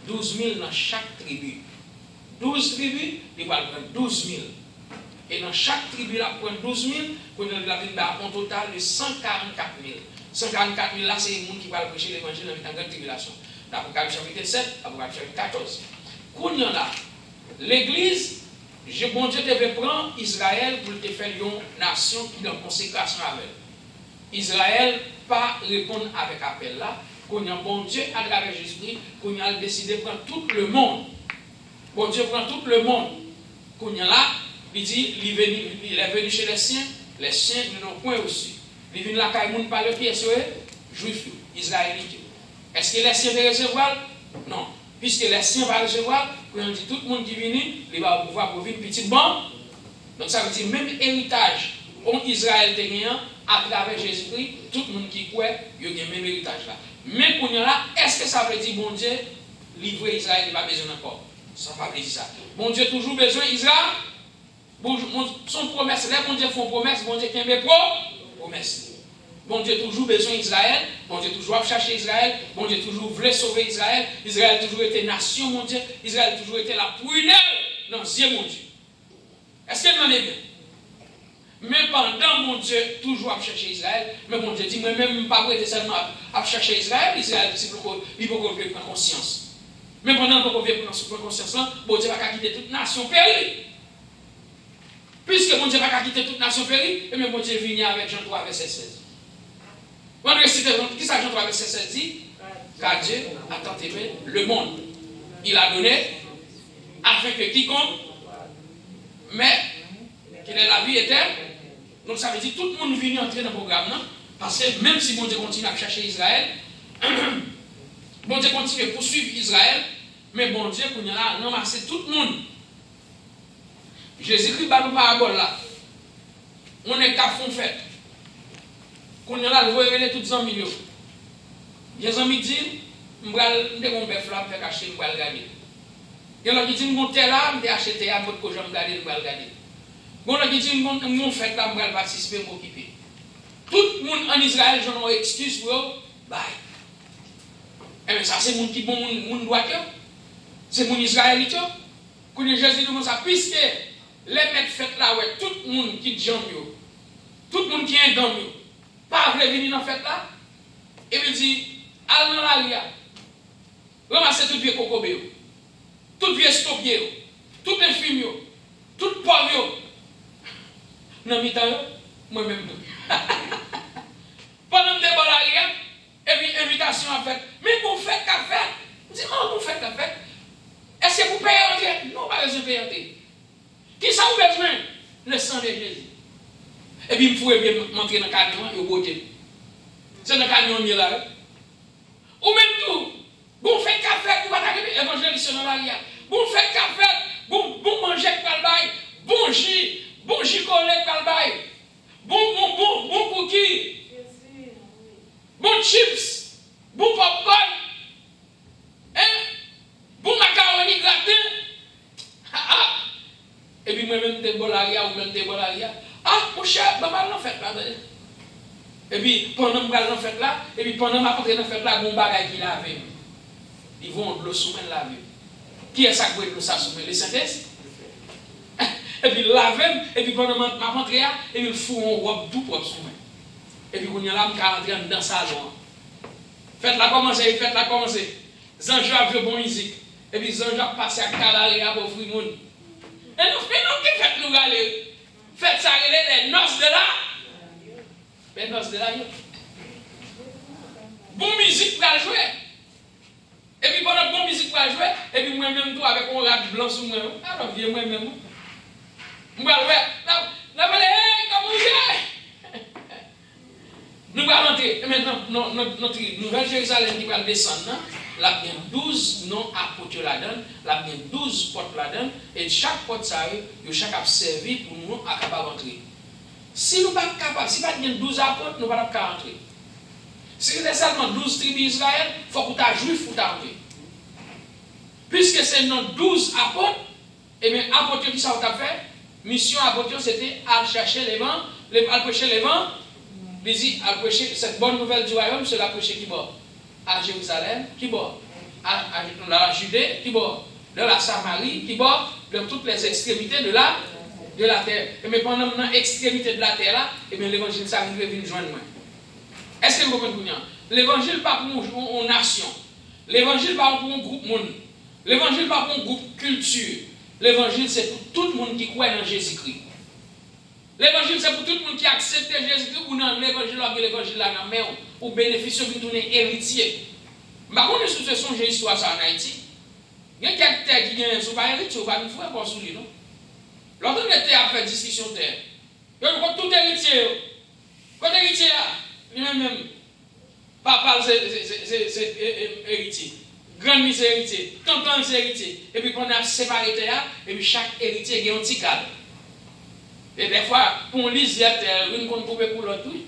000, 12 000 dans chaque tribu. 12 tribus, il va avoir 12 000. Et dans chaque tribu, il va prendre 12 000, pour un total de 144 000. 144 000 là, c'est les gens qui vont prêcher l'évangile dans une grande tribulation. Dans l'Apocalypse chapitre 7, l'Apocalypse chapitre 14. Quand il y en a, l'église, bon Dieu devait prendre Israël pour te faire une nation qui est en consécration avec elle. Israël pas répondre avec appel là. Quand il y a bon Dieu à travers Jésus-Christ, quand il a décidé de prendre tout le monde. Bon Dieu prend tout le monde. Quand il y a là, il dit, il est venu chez les siens ne l'ont point aussi. Il vient là, il par le pied, juif, israélite. Est-ce que les siens vont recevoir? Non. Puisque les siens vont recevoir, on dit tout le monde qui vient, il va pouvoir trouver une petite bande. Donc ça veut dire même héritage, on Israël gagnant à travers Jésus-Christ, tout le monde qui croit, il y a le même héritage là. Mais pour nous là, est-ce que ça veut dire bon Dieu, livrer Israël, il n'a pas besoin encore? Ça ne veut pas dire ça. Bon Dieu toujours besoin d'Israël. Son promesse, là, bon Dieu font promesse, bon Dieu qui aime promesse. Bon Dieu toujours besoin d'Israël, bon Dieu toujours chercher Israël, bon Dieu toujours voulait sauver Israël, Israël toujours été nation, mon Dieu, Israël toujours été la prunelle dans les yeux, mon Dieu. Est-ce qu'elle m'en est bien? Mais pendant mon Dieu toujours à chercher Israël, mais mon Dieu dit, moi-même, pas prêter seulement à chercher Israël, il faut qu'on prenne conscience. Mais pendant qu'on vient prendre conscience, bon Dieu va quitter toute nation périe. Puisque mon Dieu va quitter toute nation périe, et bien mon Dieu vient avec Jean 3, verset 16. Qui ça Jean 3, verset 16 dit? Car Dieu a tant aimé le monde. Il a donné afin que quiconque, mais qu'il ait la vie éternelle. Donc ça veut dire que tout le monde vient entrer dans le programme, non? Parce que même si bon Dieu continue à chercher Israël, bon Dieu continue à poursuivre Israël, mais bon Dieu, qu'on y a là, ramasser tout le monde. Jésus-Christ va nous parabole là. On est qu'à fond fait. Qu'on y a là, le révéler toutes les amis. Les amis disent, je vais mon bœuf là, je vais acheter, je vais regarder. Il y a qui disent, mon tel là, je vais acheter, à votre que je vais regarder, je vais regarder. Bon, là, qui disent, mon fait là, je vais participer, je vais m'occuper. Tout le monde en Israël, j'en ai excuse pour eux, bye. Et bien ça, c'est mon qui bon, mon droit, c'est mon Israélite. Quand Jésus nous dit ça, puisque les maîtres fêtes là, ouais, tout le monde qui dit tout le monde qui est dans nous, pas veut venir dans la fête là, et il dit, allez dans la ria, ramassez tout vieux cocobé, tout vieux stopier, tout les filles, tout pauvre. Non, mais moi-même. Pendant que je suis et puis invitation à faire. Mais vous faites qu'à faire. Je dis, oh, vous faites qu'à faire. Est-ce que vous payez entrer? Non, pas besoin de payer entrer. Qui ça vous besoin? Le sang de Jésus. Et puis, il faut bien montrer dans le camion et au côté. C'est dans le camion là. Ou même tout. Vous faites qu'à faire, vous allez évangéliser dans la ria. Vous faites qu'à faire, vous mangez par le bail. Bon gicolet par le bail. Bon cookie. Bon chips, bon popcorn, bon macaroni gratin. Et puis moi-même des bolaria ou même des bolaria. Ah, mon cher, maman l'en fait là. Et puis pendant que je l'en fait là, et puis pendant que je l'en fait là, bon bagage qui lave. Ils vont de l'eau soumettre laver. Qui est ça qui veut ça soumettre? Les synthèses. Et puis laver, et puis pendant que je rentre là, et puis il faut un robe tout pour soumettre. Et puis, on y a là, on rentre dans le salon. Faites-la commencer, faites-la commencer. Zanjou a vu bon musique. Et puis, Zanjou a passé à Kalalé pour offrir le monde. Et nous, qui faites nous aller? Faites ça, les noces de là. Les noces de là, bon musique pour jouer. Et puis, pendant que bon musique pour jouer, et puis, moi-même, tout avec un rap blanc sur moi. Alors, viens moi-même. Moi, ouais, hey, comment vous êtes? Nous allons entrer. Et maintenant, notre nouvelle Jérusalem qui va descendre, là, il y a 12 noms apôtres là-dedans, là, il y a 12 portes là-dedans, et chaque porte, ça y chaque a servi pour nous à capable d'entrer. Si nous ne sommes pas capables, si nous avons 12 apôtres, nous ne pouvons pas entrer. Si nous avons seulement 12 tribus d'Israël, il faut que tu sois juif pour entrer. Puisque c'est nos 12 apôtres, et bien, apôtres qui ça a fait, mission apôtres, c'était à chercher les vents, à prêcher les vents. Il dit, à prêcher cette bonne nouvelle du royaume, c'est la prêcher qui bord. À Jérusalem, qui bord. À la Judée, qui bord. De la Samarie, qui bord. Dans toutes les extrémités de la terre. Et mais pendant l'extrémité de la terre là, et bien l'évangile, ça arrive venir joindre moi. Est-ce que vous comprenez? L'évangile pas pour une nation. L'évangile pas pour un groupe monde. L'évangile pas pour un groupe culture. L'évangile, c'est pour tout le monde qui croit en Jésus-Christ. L'évangile, c'est pour tout le monde qui accepte Jésus-Christ ou non, l'évangile là, ou bénéficie de tourner héritier. Mais quand on est sous ce son, j'ai histoire ça en Haïti. Il y a quelqu'un qui vient sur pas héritier, ou pas une fois pour sous lui, non? Lorsqu'on était à faire discussion terre, il y a tout héritier. Quand héritier, lui-même, papa, c'est héritier. Grand-mère, c'est héritier. Tonton, c'est héritier. Et puis, quand on a séparé terre, et puis chaque héritier a un petit cadre. Et des fois, pour lise la terre, une qu'on coupe pour l'autre, oui.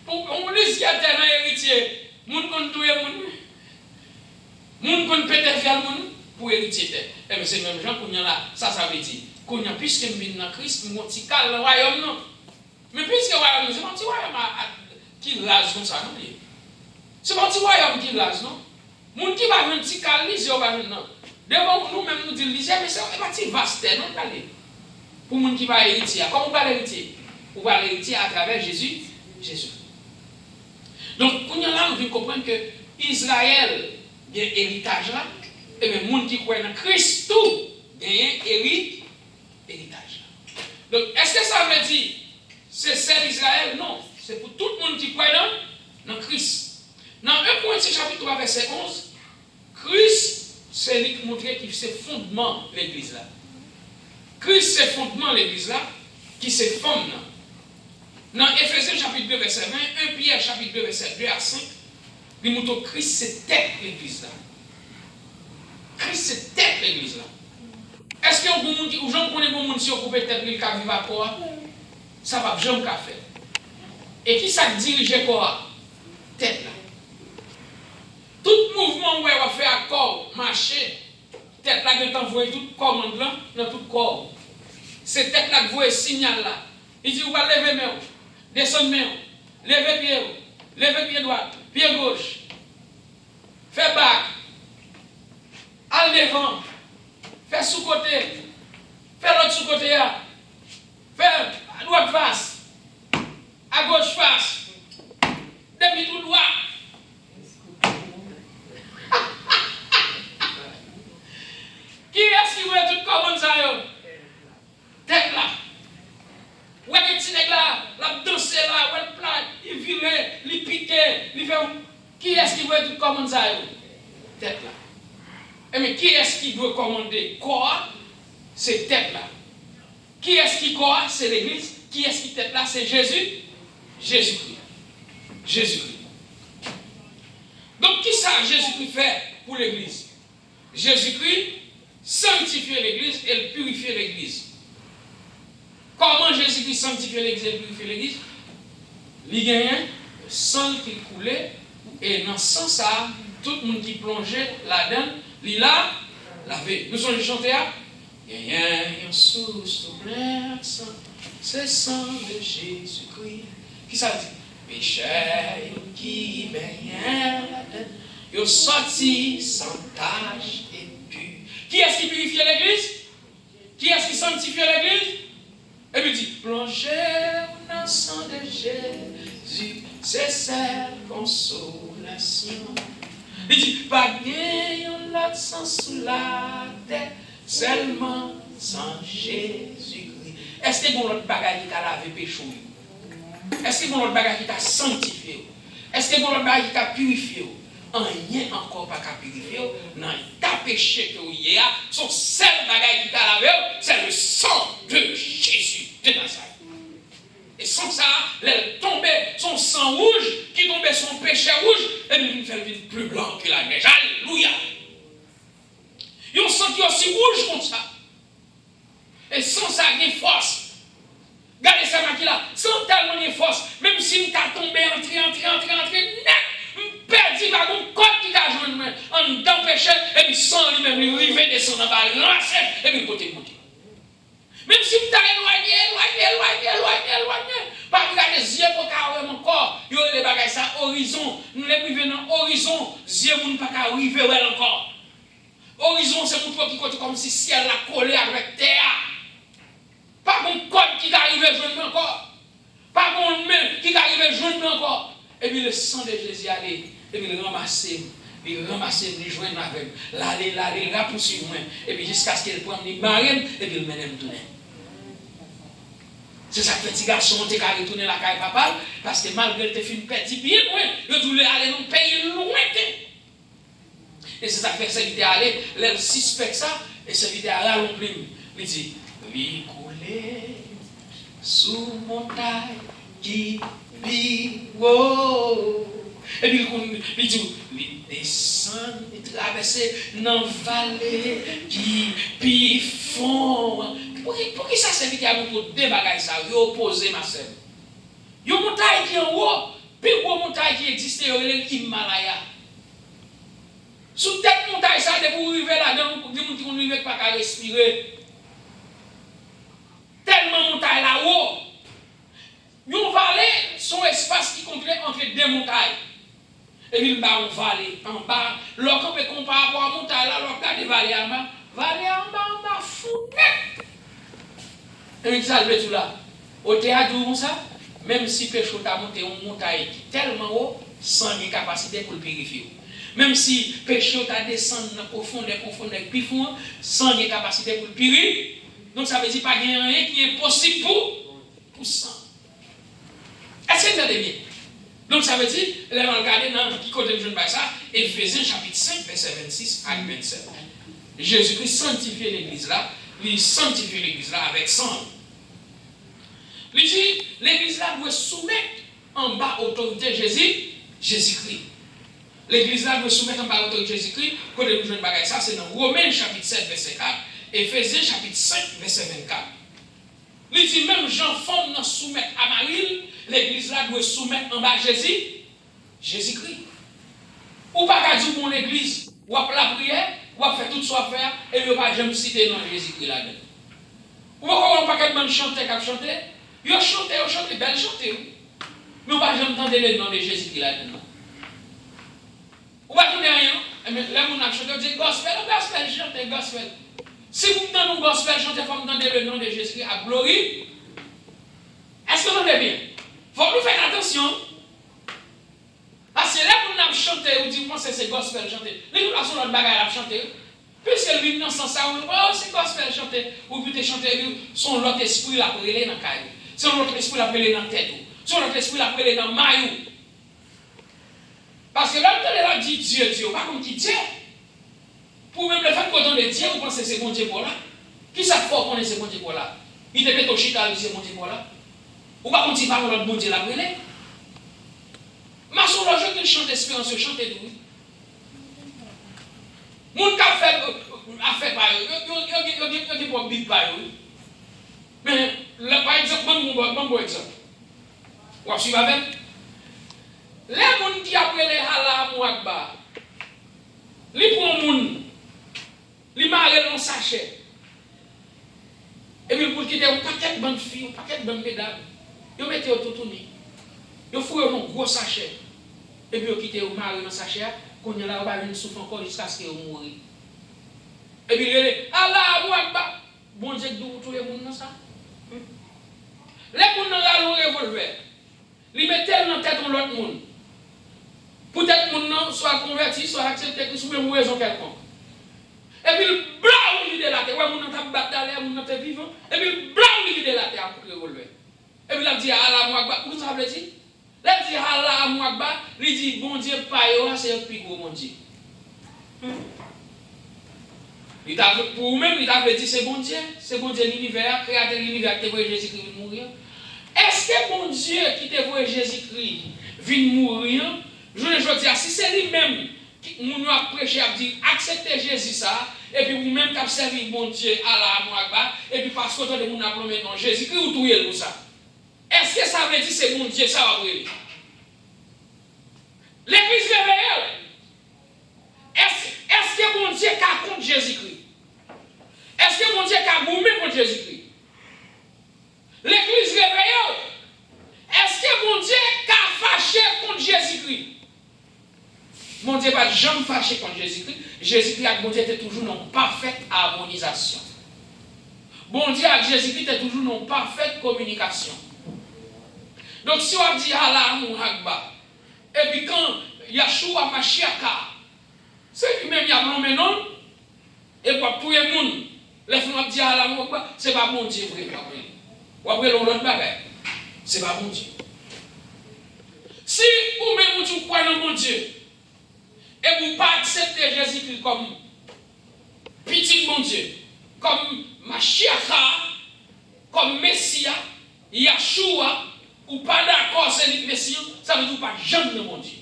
Pour lise la terre dans l'héritier, moun qu'on touye moun qu'on pète fial moun pour héritier terre. Et bien c'est même gens qu'on y a là, ça veut dire, qu'on y a puisque je suis dans Christ, mon petit cal le royaume non. Mais puisque le royaume, c'est mon petit royaume qui rase comme ça, non? C'est mon petit royaume qui rase, non? Moun qui va un petit cal, lise, on va non. Devant nous-mêmes nous disons, mais c'est un petit vaste, non? Pour les gens qui vont hériter. Comment on va l'hériter? On va l'hériter à travers Jésus. Donc, on y a là, nous devons comprendre que Israël a un héritage là, et les gens qui croient en Christ, tout, a un héritage là. Donc, est-ce que ça veut dire c'est seul Israël? Non, c'est pour tout le monde qui croit dans Christ. Dans 1 Corinthiens chapitre 3, verset 11, Christ, c'est lui qui montre qui c'est fondement de l'église là. Christ c'est fondement de l'église là, qui c'est forme là. Dans Ephésiens chapitre 2 verset 20, 1 Pierre chapitre 2 verset 2 à 5, il montre que Christ c'est tête l'église là. Christ c'est tête l'église là. Est-ce qu'il y a un bon monde qui, ou j'en connais bon monde si on coupe tête il ka vivre à quoi? Ça va jamais qu'à faire. Et qui ça dirige quoi? Tête là. Tout mouvement où on va faire à corps, marcher, tête là qui envoie tout commande là dans tout corps. C'est tête là qui voit signal là. Il dit, vous allez lever main, descendre main, lever pied droit, pied gauche, faire bac, aller devant, faire sous-côté, faire l'autre sous-côté, faire à droite face, à gauche face, demi tout droit. Qui est-ce qui veut tout comme ça? Tête là. Ouais, les petits nègres là, la danser là, ouais, le plat, il vire, il pique, il fait. Qui est-ce qui veut tout comme ça? Tête là. Et mais qui est-ce qui doit commander? Corps, c'est tête là. Qui est-ce qui corps? C'est l'église. Qui est-ce qui tête là? C'est Jésus. Jésus-Christ. Jésus-Christ. Donc, qui ça Jésus-Christ fait pour l'église? Jésus-Christ sanctifie l'église et purifie l'église. Comment Jésus-Christ sanctifie l'église et purifie l'église? Il y a un sang qui coulait et dans ce sang ça, tout le monde qui plongeait là-dedans, il a lavé. Nous sommes chantés à il y a un source de plein sang, c'est sang de Jésus-Christ. Qui ça dit? Péché qui baigne là-dedans, il est sorti sans tache et pur. Qui est-ce qui purifie l'église? Qui est-ce qui sanctifie l'église? Et puis il dit, plongez dans le sang de Jésus, c'est celle consolation. Il dit, pas gagner l'autre sang sous la tête, seulement sans Jésus-Christ. Est-ce qu'il y a un autre bagage qui t'a lavé péché? Est-ce qu'il y a un autre bagage qui t'a sanctifié? Est-ce qu'il y a un autre bagage qui t'a purifié? Rien encore pas qu'à purifier, non, ta péché que vous y a, son seul bagage qui t'a lavé, c'est le sang de Jésus de Nazareth. Et sans ça, elle tombait, son sang rouge, qui tombait son péché rouge, elle nous fait vivre plus blanc que la neige. Alléluia. Il y a un sang qui est aussi rouge comme ça. Et sans ça, il y a une force. Regardez ça, là, sans tellement de force, même si tu as tombé, entré, net. Perdu par mon code qui a joué en dedans péché, et puis sans lui-même, il arrive, descend en bas, lancer, et puis côté monter. Même si vous avez éloigné, pas regarder les yeux pour carrément mon corps, il y a les bagages, ça, horizon, nous les privés dans horizon, yeux pour ne pas arriver encore. Horizon, c'est mon corps qui côté comme si ciel la collé avec terre. Pas mon code qui arrive à joindre encore. Pas mon main qui arrive à joindre encore. Et puis le sang de Jésus allait, et puis il ramassait, il joignait avec, l'aller, il repoussait moi, et puis jusqu'à ce qu'il prenne les marines, et puis il mène tout. C'est ça que petit garçon était qu'à retourner la caille papa, parce que malgré tes films petits bien loin, il voulait aller dans un pays lointain. Et c'est ça que ça lui est allé, il suspecte ça, et ça lui est allé à l'ombre. Il dit, lui coulait sous montagne qui wow. Et puis il dit, il descend, il traverse dans la vallée qui fond. Pour qui ça s'invite à vous pour débagager ça? Il oppose ma sœur. Il y a une montagne qui est en haut, puis il y a une montagne qui existe, il y a l'Himalaya. Sous cette montagne, ça, de vous arriver là-dedans, des gens qui ne vivent pas qu'à respirer. Tellement montagne là-haut. Une vallée, son espace qui contient entre deux montagnes. Et puis, il y a une vallée en bas. Lorsqu'on peut comparer par rapport à la montagne, là, lorsqu'on a des vallées en bas, fou net. Et puis, ça veut dire là. Au théâtre, où ça? Même si Pécho a monté une montagne qui est tellement haut, sans les capacités pour le purifier. Même si Pécho a descendu dans profondeur, plus fond, sans les capacités pour le purifier. Donc, ça veut dire pas qu'il y a rien qui est possible pour ça. Est-ce que vous entendez bien? Donc ça veut dire, là on regarde dans qui côté je ne sais ça, Éphésiens chapitre 5, verset 26 à 27. Jésus-Christ sanctifie l'église là, il sanctifie l'église là avec sang. Il dit, l'église là doit soumettre en bas autorité Jésus-Christ. L'église là doit soumettre en bas autorité Jésus-Christ, côté je ne sais ça, c'est dans Romains chapitre 7, verset 4, Éphésiens chapitre 5, verset 24. Il dit même Jean femme dans soumettre à Marie, l'église là doit soumettre en bas Jésus-Christ. Ou pas qu'à dire mon église, ou à la prière, ou à faire tout ce à faire, et ne pas jamais citer non Jésus-Christ là-dedans. Ou pas qu'à même chanter qu'à chanter, ils chantent, belle chanter. Mais on va jamais entendre le nom de Jésus-Christ là-dedans. Ou pas entendre rien, mais là on a chanté, on dit gospel, chanter gospel. Si vous entendez un gospel chanter, il faut entendre le nom de Jésus à gloire. Est-ce que vous entendez bien? Il faut nous faire attention. Parce que là, vous avez chanté, vous dites, moi, c'est gospel chanter. Les gens qui sont dans le bagage à chanter. Puisque le dans ce sens, c'est gospel chanter. Ou plutôt chanter, son l'autre esprit la prélé dans le caillou. Son l'autre esprit la prélé dans la tête. Son l'autre esprit la prélé dans le maillot. Parce que là, vous avez dit Dieu, pas comme qui Dieu. Pour même le fait qu'on donne Dieu, vous pensez que c'est bon Dieu pour là? Qui ça fait qu'on est ce bon Dieu pour là? Il te met au chita, c'est bon Dieu pour là? Ou pas qu'on dit pas notre bon Dieu la brûlé? Mais sur le jeu qu'il chante espérance, il chante tout. Mon cas fait pas, il y a pas big pas. Mais par exemple, bon exemple. Vous suivez avec? Les gens qui appellent les Hala Mouakba, les pour moun, les marées dans sachet. Et puis pour quitter un paquet de bonnes filles, un paquet de bonnes mesdames, ils mettent au tout tourné. Ils font un gros sachet. Et puis ils quittent au marée dans sachet, qu'on y a là, on va venir souffrir encore jusqu'à ce qu'ils mourent. Et puis ils disent, Allah Mouakba, bon Dieu, d'où tous les monde dans ça? Les gens dans la revolver, ils mettent dans la tête de l'autre monde. Peut-être que mon soit converti, soit accepté, soit même raison quelconque. Et puis, le blanc, il vide la terre. Ouais, mon entend battre d'aller, mon entend vivant. Et puis, le blanc, il vide la terre pour le relever. Et puis, il dit, Allah, Mouakba. Vous savez dire? Il dit, Allah, Mouakba. Il dit, bon Dieu, pas yo, c'est un plus gros bon Dieu. Pour vous-même, il a dit, c'est bon Dieu l'univers, créateur de l'univers qui te voit Jésus-Christ mourir. Est-ce que bon Dieu qui te voit Jésus-Christ vient mourir? Je veux dire, si c'est lui-même qui nous a prêché, a dit acceptez Jésus ça, et puis vous-même qui avez servi bon Dieu à la Mouakba, et puis parce que vous avez nommé non Jésus-Christ, vous trouvez pour ça. Est-ce que ça veut dire c'est bon Dieu, ça va brûler? L'église réveillée, est-ce que bon Dieu qui contre Jésus-Christ? Est-ce que bon Dieu qui a gourmé contre Jésus-Christ? L'église réveillée, est-ce que bon Dieu qui a fâché contre Jésus-Christ? Mon Dieu va jamais fâché contre Jésus-Christ. Jésus-Christ avec mon Dieu était toujours en parfaite harmonisation. Bon Dieu avec Jésus-Christ était toujours en parfaite communication. Donc si on dit Allah Mouakba, et puis quand Yahshua Mashiach, c'est lui-même qui a nommé non, et pour tout le monde, les gens disent Allah Mouakba, c'est pas bon Dieu vrai. Ou après l'autre bagaille, c'est pas bon Dieu. Si vous-même vous croyez dans mon Dieu, et vous ne pas accepter Jésus-Christ comme petit mon Dieu, comme Mashiach, comme Messie, Yahshua, ou pas d'accord c'est le Messie, ça veut dire pas jamais de mon Dieu.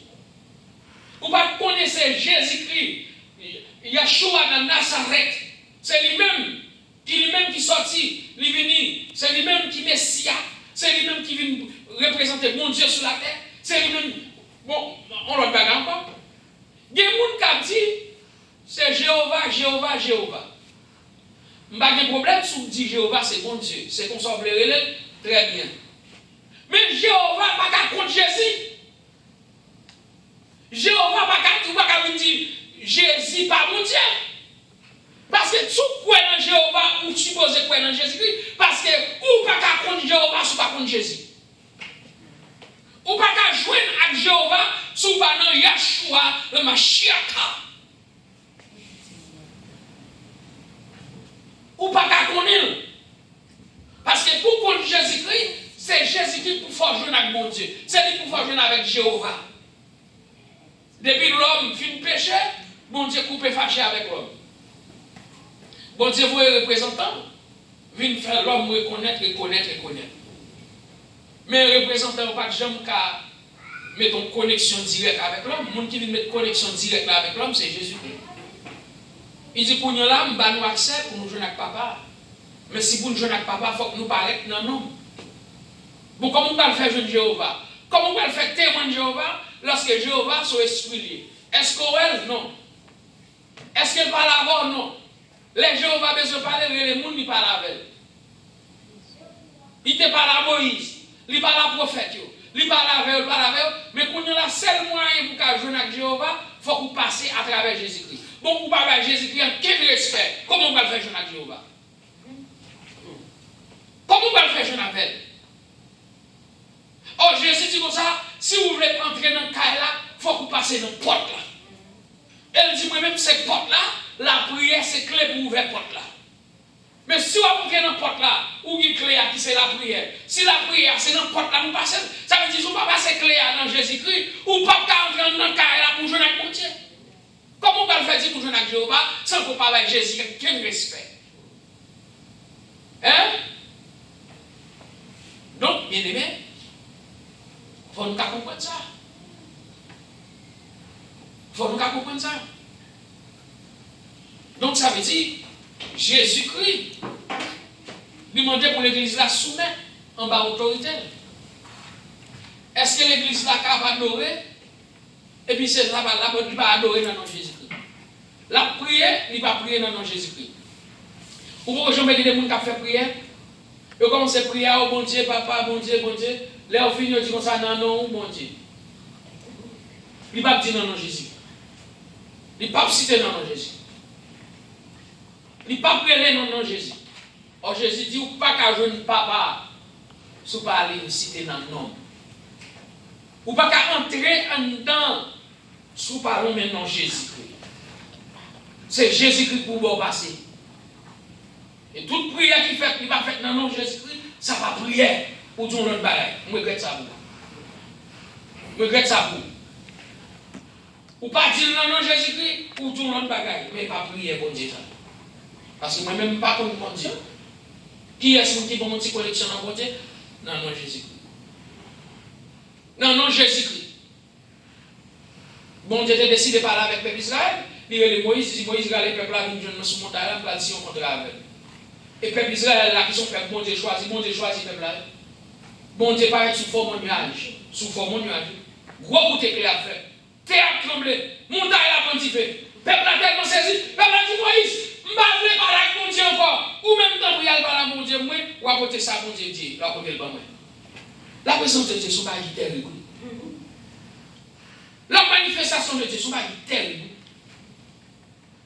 Ou pas connaître Jésus-Christ, Yahshua dans Nazareth, c'est lui-même qui sorti, il venu, c'est lui-même qui Messie, c'est lui-même qui vient représenter mon Dieu sur la terre, c'est lui-même, bon, on ne le bagarre pas. Il y a des gens qui disent c'est Jéhovah. Je n'ai pas de problème si on dit Jéhovah, c'est bon Dieu. C'est qu'on s'en plaît, très bien. Mais Jéhovah n'a pas contre Jésus. Jéhovah n'a pas dire Jésus, pas mon Dieu. Parce que tout quoi dans Jéhovah, ou suppose quoi dans Jésus-Christ, parce que ou pas contre Jéhovah, ou pas contre Jésus. Ou pas joindre avec Jéhovah, sous pas dans Yahshua, le Mashiach. Ou pas connaître. Parce que pour connaître Jésus-Christ, c'est Jésus-Christ pour faire joindre avec avec mon Dieu. C'est lui pouvoir jouer avec Jéhovah. Depuis l'homme finit péché, bon Dieu coupe fâché avec l'homme. Bon Dieu, vous êtes représentant, vient faire l'homme reconnaître. Mais représentant pas de gens qui mettent en connexion directe avec l'homme. Le monde qui vient mettre connexion directe avec l'homme, c'est Jésus-Christ. Il dit pour nous là, nous avons accès pour nous jouer avec papa. Mais si vous nous jouez avec papa, il faut que nous parlions non non. Bon, comment on va le faire jouer Jéhovah? Comment on va le faire témoin de Jéhovah lorsque Jéhovah soit esprit lié? Est-ce qu'elle non? Est-ce qu'elle parle avant? Non. Les Jéhovah besoin de parler, les gens ne parlent avec elle. Il te parle à Moïse, il parle à prophète, il parle avec eux, mais quand on a le seul moyen pour jouer avec Jéhovah, il faut qu'on passe à travers Jésus-Christ. Bon, pour parler avec Jésus-Christ, quel respect? Comment on va le faire jouer avec Jéhovah? Comment on va le faire jouer avec elle? Oh, Jésus dit comme ça, si vous voulez entrer dans le cas là, il faut que vous passiez dans la porte là. Elle dit moi-même, cette porte là, la prière c'est clé pour ouvrir la porte là. Mais si vous entrez dans la porte là, où il y a clé qui c'est la prière. Si la prière c'est dans la porte là, vous passez, ça veut dire que vous ne pouvez pas passer clé dans Jésus-Christ, ou pas entrer dans le cas là pour jouer avec mon Dieu. Comment on va le faire dire pour jouer avec Jéhovah sans qu'on parle avec Jésus? Quel respect. Hein? Donc, bien aimé, il faut nous comprendre ça. Il faut nous comprendre ça. Donc, ça veut dire, Jésus-Christ, lui demandait pour l'église là soumettre en bas autorité. Est-ce que l'église là capable d'adorer? Et puis, c'est là, il ne va pas adorer dans le nom de Jésus-Christ. La prière, il ne va pas prier dans le nom de Jésus-Christ. Ou vous jamais dit des gens qui font prière? Ils commencent à prier, oh bon Dieu, papa, bon Dieu, bon Dieu. Là, au final, ils disent comme ça, non, non, bon Dieu. Il ne va pas dire non, non, Jésus. Il ne va pas citer non, non, Jésus. Il ne va pas prier non, non, Jésus. Or, Jésus dit, ou pas qu'à jouer papa, si vous parlez, citer non, non. Ou pas qu'à entrer en dedans, si vous parlez maintenant Jésus-Christ. C'est Jésus-Christ pour vous passer. Et toute prière qui fait, qui va faire dans le nom de Jésus-Christ, ça va prier pour tout le monde. Je regrette ça pour vous. Je regrette ça pour vous. Ou pas dire dans le nom de Jésus-Christ pour tout le monde, mais pas prier pour Dieu. Parce que moi-même, pas comme mon Dieu. Qui est-ce qui va monter collection dans mon Dieu? Dans le nom de Jésus-Christ. Dans le nom de Jésus-Christ. Bon Dieu a décidé de parler avec le peuple d'Israël. Il dit Moïse, il dit Moïse, regarde le peuple là, il vient sur la montagne, il a dit on contre avec. Et le peuple d'Israël là, qui sont faits, bon Dieu choisit le peuple là. Bon Dieu paraît sous forme de nuage. Sous forme de nuage. Gros bouteille qu'il a fait. Théâtre tremblé. Montagne là, pontifé. Peuple là tellement saisi. Peuple là dit Moïse, je ne vais pas parler avec mon Dieu encore. Ou même temps pour y aller parler avec mon Dieu, moi, ou à côté ça, mon Dieu dit, là, côté le bon. La présence de Dieu, c'est pas terrible. La manifestation de Dieu, c'est pas terrible.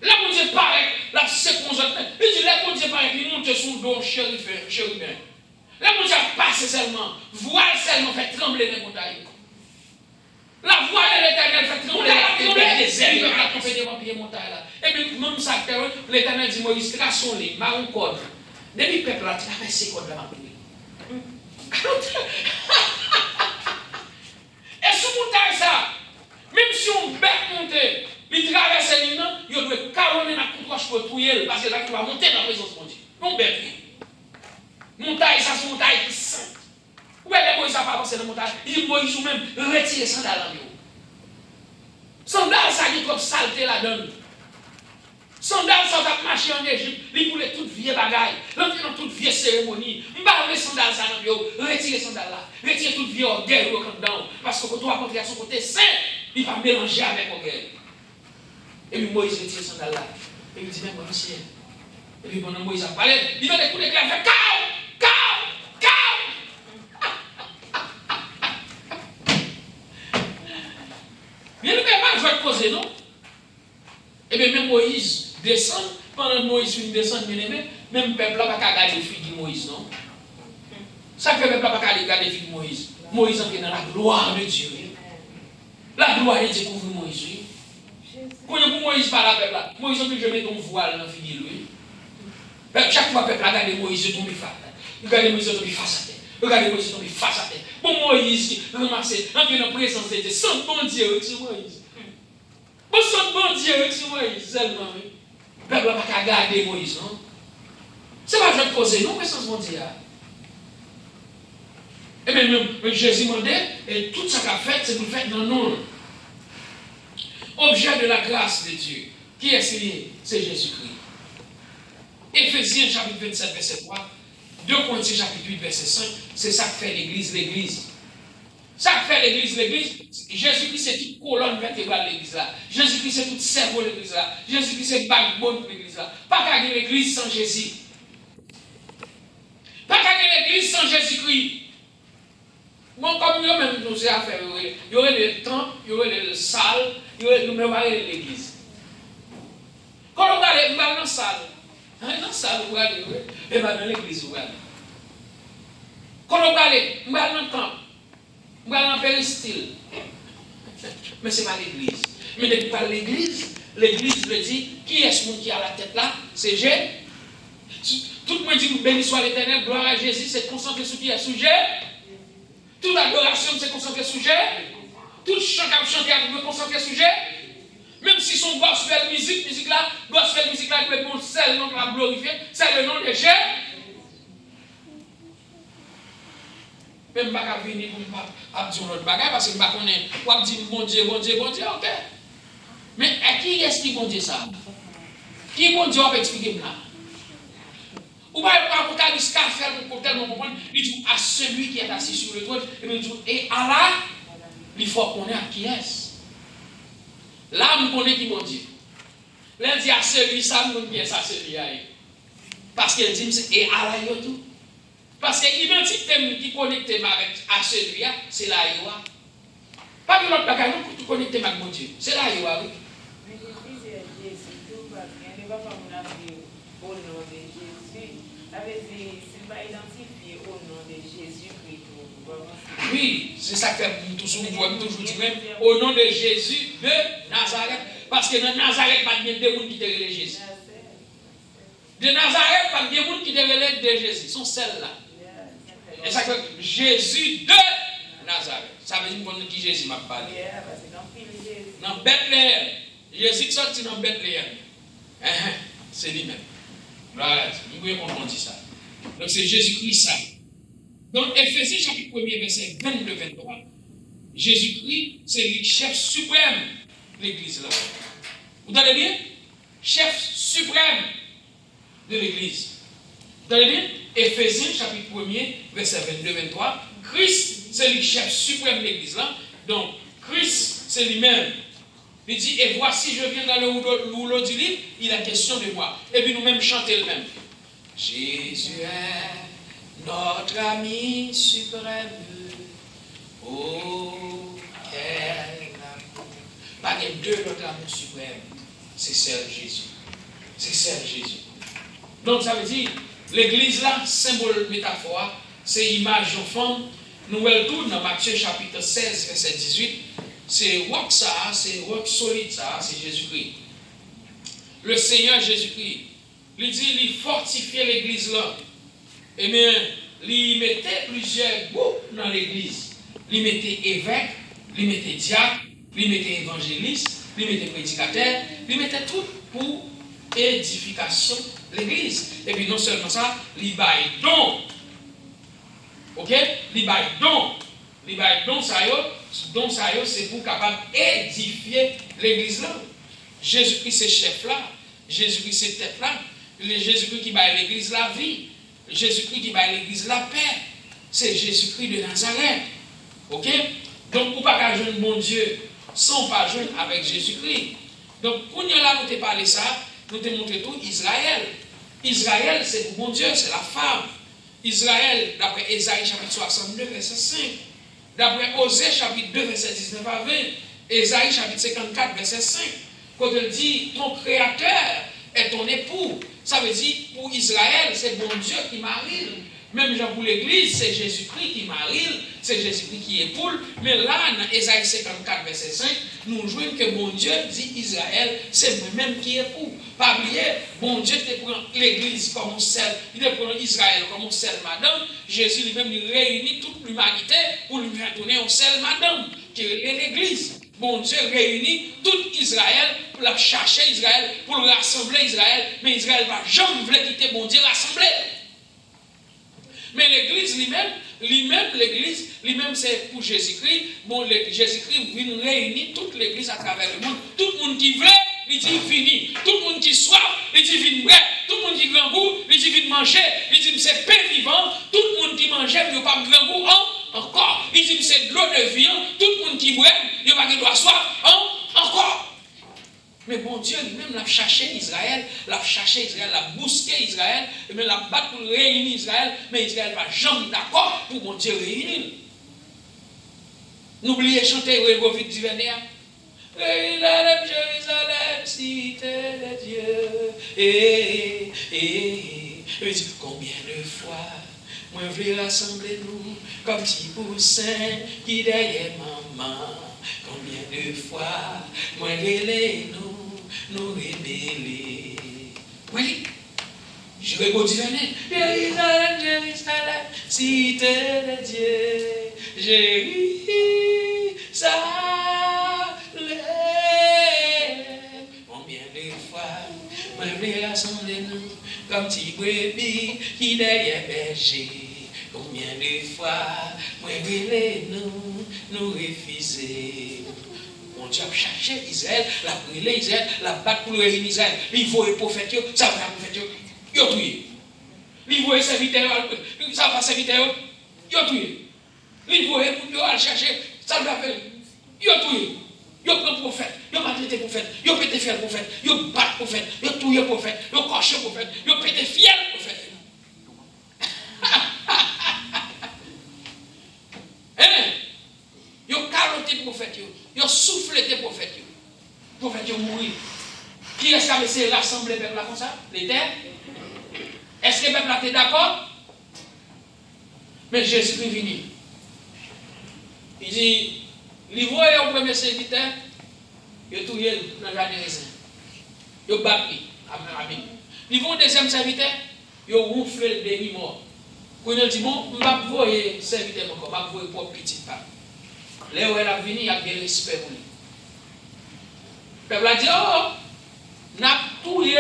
Là, mon Dieu paraît, la circonstance. Il dit, là, mon Dieu paraît, il monte son dos, chérubin. Là, mon Dieu passe seulement, voile seulement, fait trembler les montagnes. La voix de l'Éternel fait trembler les déserts, il va tromper des montagnes là. Et puis, même ça, l'Éternel dit, Moïse, trace son lit, marron code. Depuis le peuple là, tu as fait ces codes là, et sous montagne ça, même si on bête monter, il traverse l'île, il doit carronner la couche pour trouiller, parce que là, il va monter dans la présence de Dieu. Non, bête. Montagne, ça, c'est une montagne qui sainte. Où est-ce que Moïse n'a pas avancé dans la montagne? Il dit, Moïse, ou même, retire les sandales en haut. Sandales, ça, il y a trop saleté là-dedans. Sandales, ça, va marcher en Égypte, il voulait toute vieille bagaille, l'entrée dans toute vieille cérémonie. Je ne vais pas les sandales, ça, dans haut. Retire les sandales là. Retire toute vieille orgueil dedans. Parce que quand tu vas rentrer à son côté saint, il va mélanger avec orgueil. Et puis Moïse retire les sandales là. Et il dit, même, mon ciel. Et puis pendant Moïse a parlé, il donne des coups d'éclat, il fait Cao! Bien, le père, je vais te poser, non? Et bien, même Moïse descend, pendant que Moïse finit de descendre, bien aimé, même le peuple là, pas qu'à garder les filles de Moïse, non? Ça fait le peuple là, pas qu'à garder les filles de Moïse. Moïse entre dans la gloire de Dieu. La gloire de Dieu couvre Moïse, oui. Quand Moïse parle à la peuple là, Moïse entre je mets ton voile dans la fille de lui. Chaque fois que le peuple a gardé Moïse, il tombe face. Regardez Moïse tombe face à terre. Regardez Moïse tombe face à terre. Pour Moïse, ramassez, entrer dans la présence de Dieu. Sans bon Dieu, c'est Moïse. Pour son bon Dieu, c'est Moïse. Seulement, le peuple n'a pas garder Moïse, non? C'est pas je poser, non, mais sans bon Dieu. Et même Jésus m'a dit, et tout ce qu'il a fait, c'est pour le faire dans nous. Objet de la grâce de Dieu. Qui est-ce qui est? C'est Jésus-Christ. Éphésiens chapitre 27, verset 3. 2 Corinthiens chapitre 8, verset 5. C'est ça que fait l'Église, l'Église. Ça que fait l'Église, l'Église. Jésus-Christ, c'est toute colonne vertébrale de l'Église là. Jésus-Christ, c'est tout cerveau de l'Église là. Jésus-Christ, c'est backbone de l'Église là. Pas qu'à l'Église sans Jésus. Pas qu'à l'Église sans Jésus-Christ. Bon, comme nous même nous avons affaire, il y aurait le temple, il y aurait le salle, il y aurait l'église. Quand on va aller dans la salle, dans la salle, vous allez, et dans l'église, vous allez. Quand on va aller dans le temple, vous allez dans le péristyle. Mais ce n'est pas l'église. Mais dès que parle l'église veut dire, qui est ce monde qui a la tête là? C'est Jésus. Tout le monde dit, béni soit l'Éternel, gloire à Jésus, c'est concentré sur qui est sujet. Toute adoration, c'est concentré sur Jésus. Tout chant qu'on chante, c'est concentré sur Jésus. Même si son gospel musique là, gospel musique là, c'est le nom qu'on a glorifié, c'est le nom de Jésus. Même pas qu'à venir pour me dire notre bagage, parce que je ne connais pas, dire bon Dieu, ok. Mais à qui est-ce qui bon Dieu ça? Qui bon Dieu va expliquer là? Ou pas Apocalypse 4 faire pour tellement comprendre, il dit à celui qui est assis sur le trône, et à là, il faut qu'on ait à qui est-ce. Là, on connaît qui bon Dieu. Là, il dit à celui, ça, nous bien ça, celui-là. Parce qu'il dit, et à là, il y a tout. Parce que l'identité qui connecte avec à celui-là, c'est là, il y a. Pas que l'autre bagage, non, pour tout connecter avec mon Dieu. C'est là, il y a, oui. Mais Jésus, c'est Jésus, tout parce qu'il ne va pas mon avis au nom de Jésus. Avec s'il va identifier au nom de Jésus-Christ. Oui, c'est ça que toujours dire même au nom de Jésus de Nazareth. Parce que dans Nazareth, pas de gens qui te relèvent Jésus. De Nazareth, pas de gens qui te relèvent de Jésus. Ils sont celles-là. Et ça fait Jésus de Nazareth. Ça veut dire qui Jésus m'a parlé. Dans Bethléem. Jésus sorti dans Bethléem. C'est lui-même. Voilà, nous pouvons comprendre ça. Donc c'est Jésus-Christ ça. Donc Éphésiens chapitre 1er verset 22-23. Jésus-Christ, c'est le chef suprême de l'église là. Vous entendez bien? Chef suprême de l'église. Vous entendez bien? Éphésiens chapitre 1er verset 22-23. Christ, c'est le chef suprême de l'église là. Donc Christ, c'est lui-même. Il dit, et voici, je viens dans le rouleau du livre, il est question de moi. Et puis nous-mêmes chanter le même. Jésus est notre ami suprême. Oh, quel amour. Pas de deux notre amour suprême. C'est seul Jésus. C'est seul Jésus. Donc ça veut dire, l'église là, symbole métaphore, c'est image de femme. Nous allons dans Matthieu chapitre 16, verset 18. C'est rock ça, c'est rock solide ça, c'est Jésus-Christ. Le Seigneur Jésus-Christ, il dit, il fortifiait l'église là. Eh bien, il mettait plusieurs groupes dans l'église. Il mettait évêque, il mettait diacre, il mettait évangéliste, il mettait prédicateur, il mettait tout pour édification de l'église. Et puis non seulement ça, il baille don. Ok? Il baille don. Il baille don ça y est. Donc, ça c'est pour capable édifier l'église là. Jésus-Christ, c'est chef là. Jésus-Christ, c'est tête là. Jésus-Christ qui bat l'église la vie. Jésus-Christ qui bat l'église la paix. C'est Jésus-Christ de Nazareth. Ok? Donc, pour pas qu'un jeune bon Dieu sans pas jeune avec Jésus-Christ. Donc, pour nous là, nous te parlé ça, nous te montré tout Israël. Israël, c'est pour bon Dieu, c'est la femme. Israël, d'après Ésaïe chapitre 62, verset 5. D'après Osée chapitre 2, verset 19 à 20, Ésaïe chapitre 54, verset 5, quand il dit ton créateur est ton époux, ça veut dire pour Israël, c'est bon Dieu qui marie Même Jean pour l'église, c'est Jésus-Christ qui marie, c'est Jésus-Christ qui époule. Mais là, dans Ésaïe 54, verset 5, nous jouons que bon Dieu dit Israël, c'est lui-même qui époule. Pas oublier, bon Dieu te prend l'église comme un seul, il te prend Israël comme un seul madame. Jésus lui-même il réunit toute l'humanité pour lui faire tourner un seul madame, qui est l'église. Bon Dieu réunit tout Israël pour la chercher Israël, pour le rassembler Israël. Mais Israël va jamais quitter bon Dieu rassembler. Mais l'église l'église lui-même c'est pour Jésus-Christ. Bon, Jésus-Christ vient réunir toute l'église à travers le monde. Tout le monde qui veut, il dit fini. Tout le monde qui soif, il dit vine bref. Tout le monde qui grand goût, il dit vine manger. Il dit c'est pain vivant. Tout le monde qui mange, il n'y a pas de grand goût encore. Il dit c'est de l'eau de vie. Tout le monde qui boit, il n'y a pas de soif encore. Mais bon Dieu lui-même l'a cherché Israël, l'a bousqué Israël, mais l'a battu pour réunir Israël, mais Israël va jamais d'accord pour bon Dieu réunir. N'oubliez chanter le vite du Vénéa. Jérusalem, Jérusalem, cité de Dieu. Il dit combien de fois, moi je veux rassembler nous comme petit poussin qui derrière maman. Combien de fois, moi relais nous rébeller. Oui, je vais vous dire, Jérusalem, Jérusalem, cité de Dieu, Jérusalem. Combien de fois, moi je vais rassembler nous comme petit brebis qui derrière berger. Combien de fois, moi relais nous refuser. Mon Dieu a cherché Israël, l'a brûlé Israël, l'a battu pour le réunir Israël. Il faut les prophètes, ça va les prophètes, ils ont tué. Il faut les serviteurs, ça va serviteurs, ils ont tué. Il faut les chercher, ça va faire, ils ont tué. Ils ont pris le prophète, ils ont maltraité le prophète, ils ont pété fier le prophète, ils ont battu le prophète, ils ont tué le prophète, ils ont coché le prophète, ils ont pété fier le prophète. Ils ont caroté le prophète, ils ont soufflé les prophètes. Les prophètes ont mouru. Qui est-ce qui a laissé rassembler le peuple comme ça? Les terres? Est-ce que le peuple était d'accord? Mais Jésus est venu. Il dit, il voit au premier serviteur, il a tout dans le jardin raisin. Il a battu. Il voit au deuxième serviteur, il a ronflé le demi-mort. Quand il dit, bon, je ne vais pas voir le serviteur encore, je vais voir le petit pas. Là où elle a venu, il y a des respect pour lui. Le peuple a dit, oh, nous avons tout eu.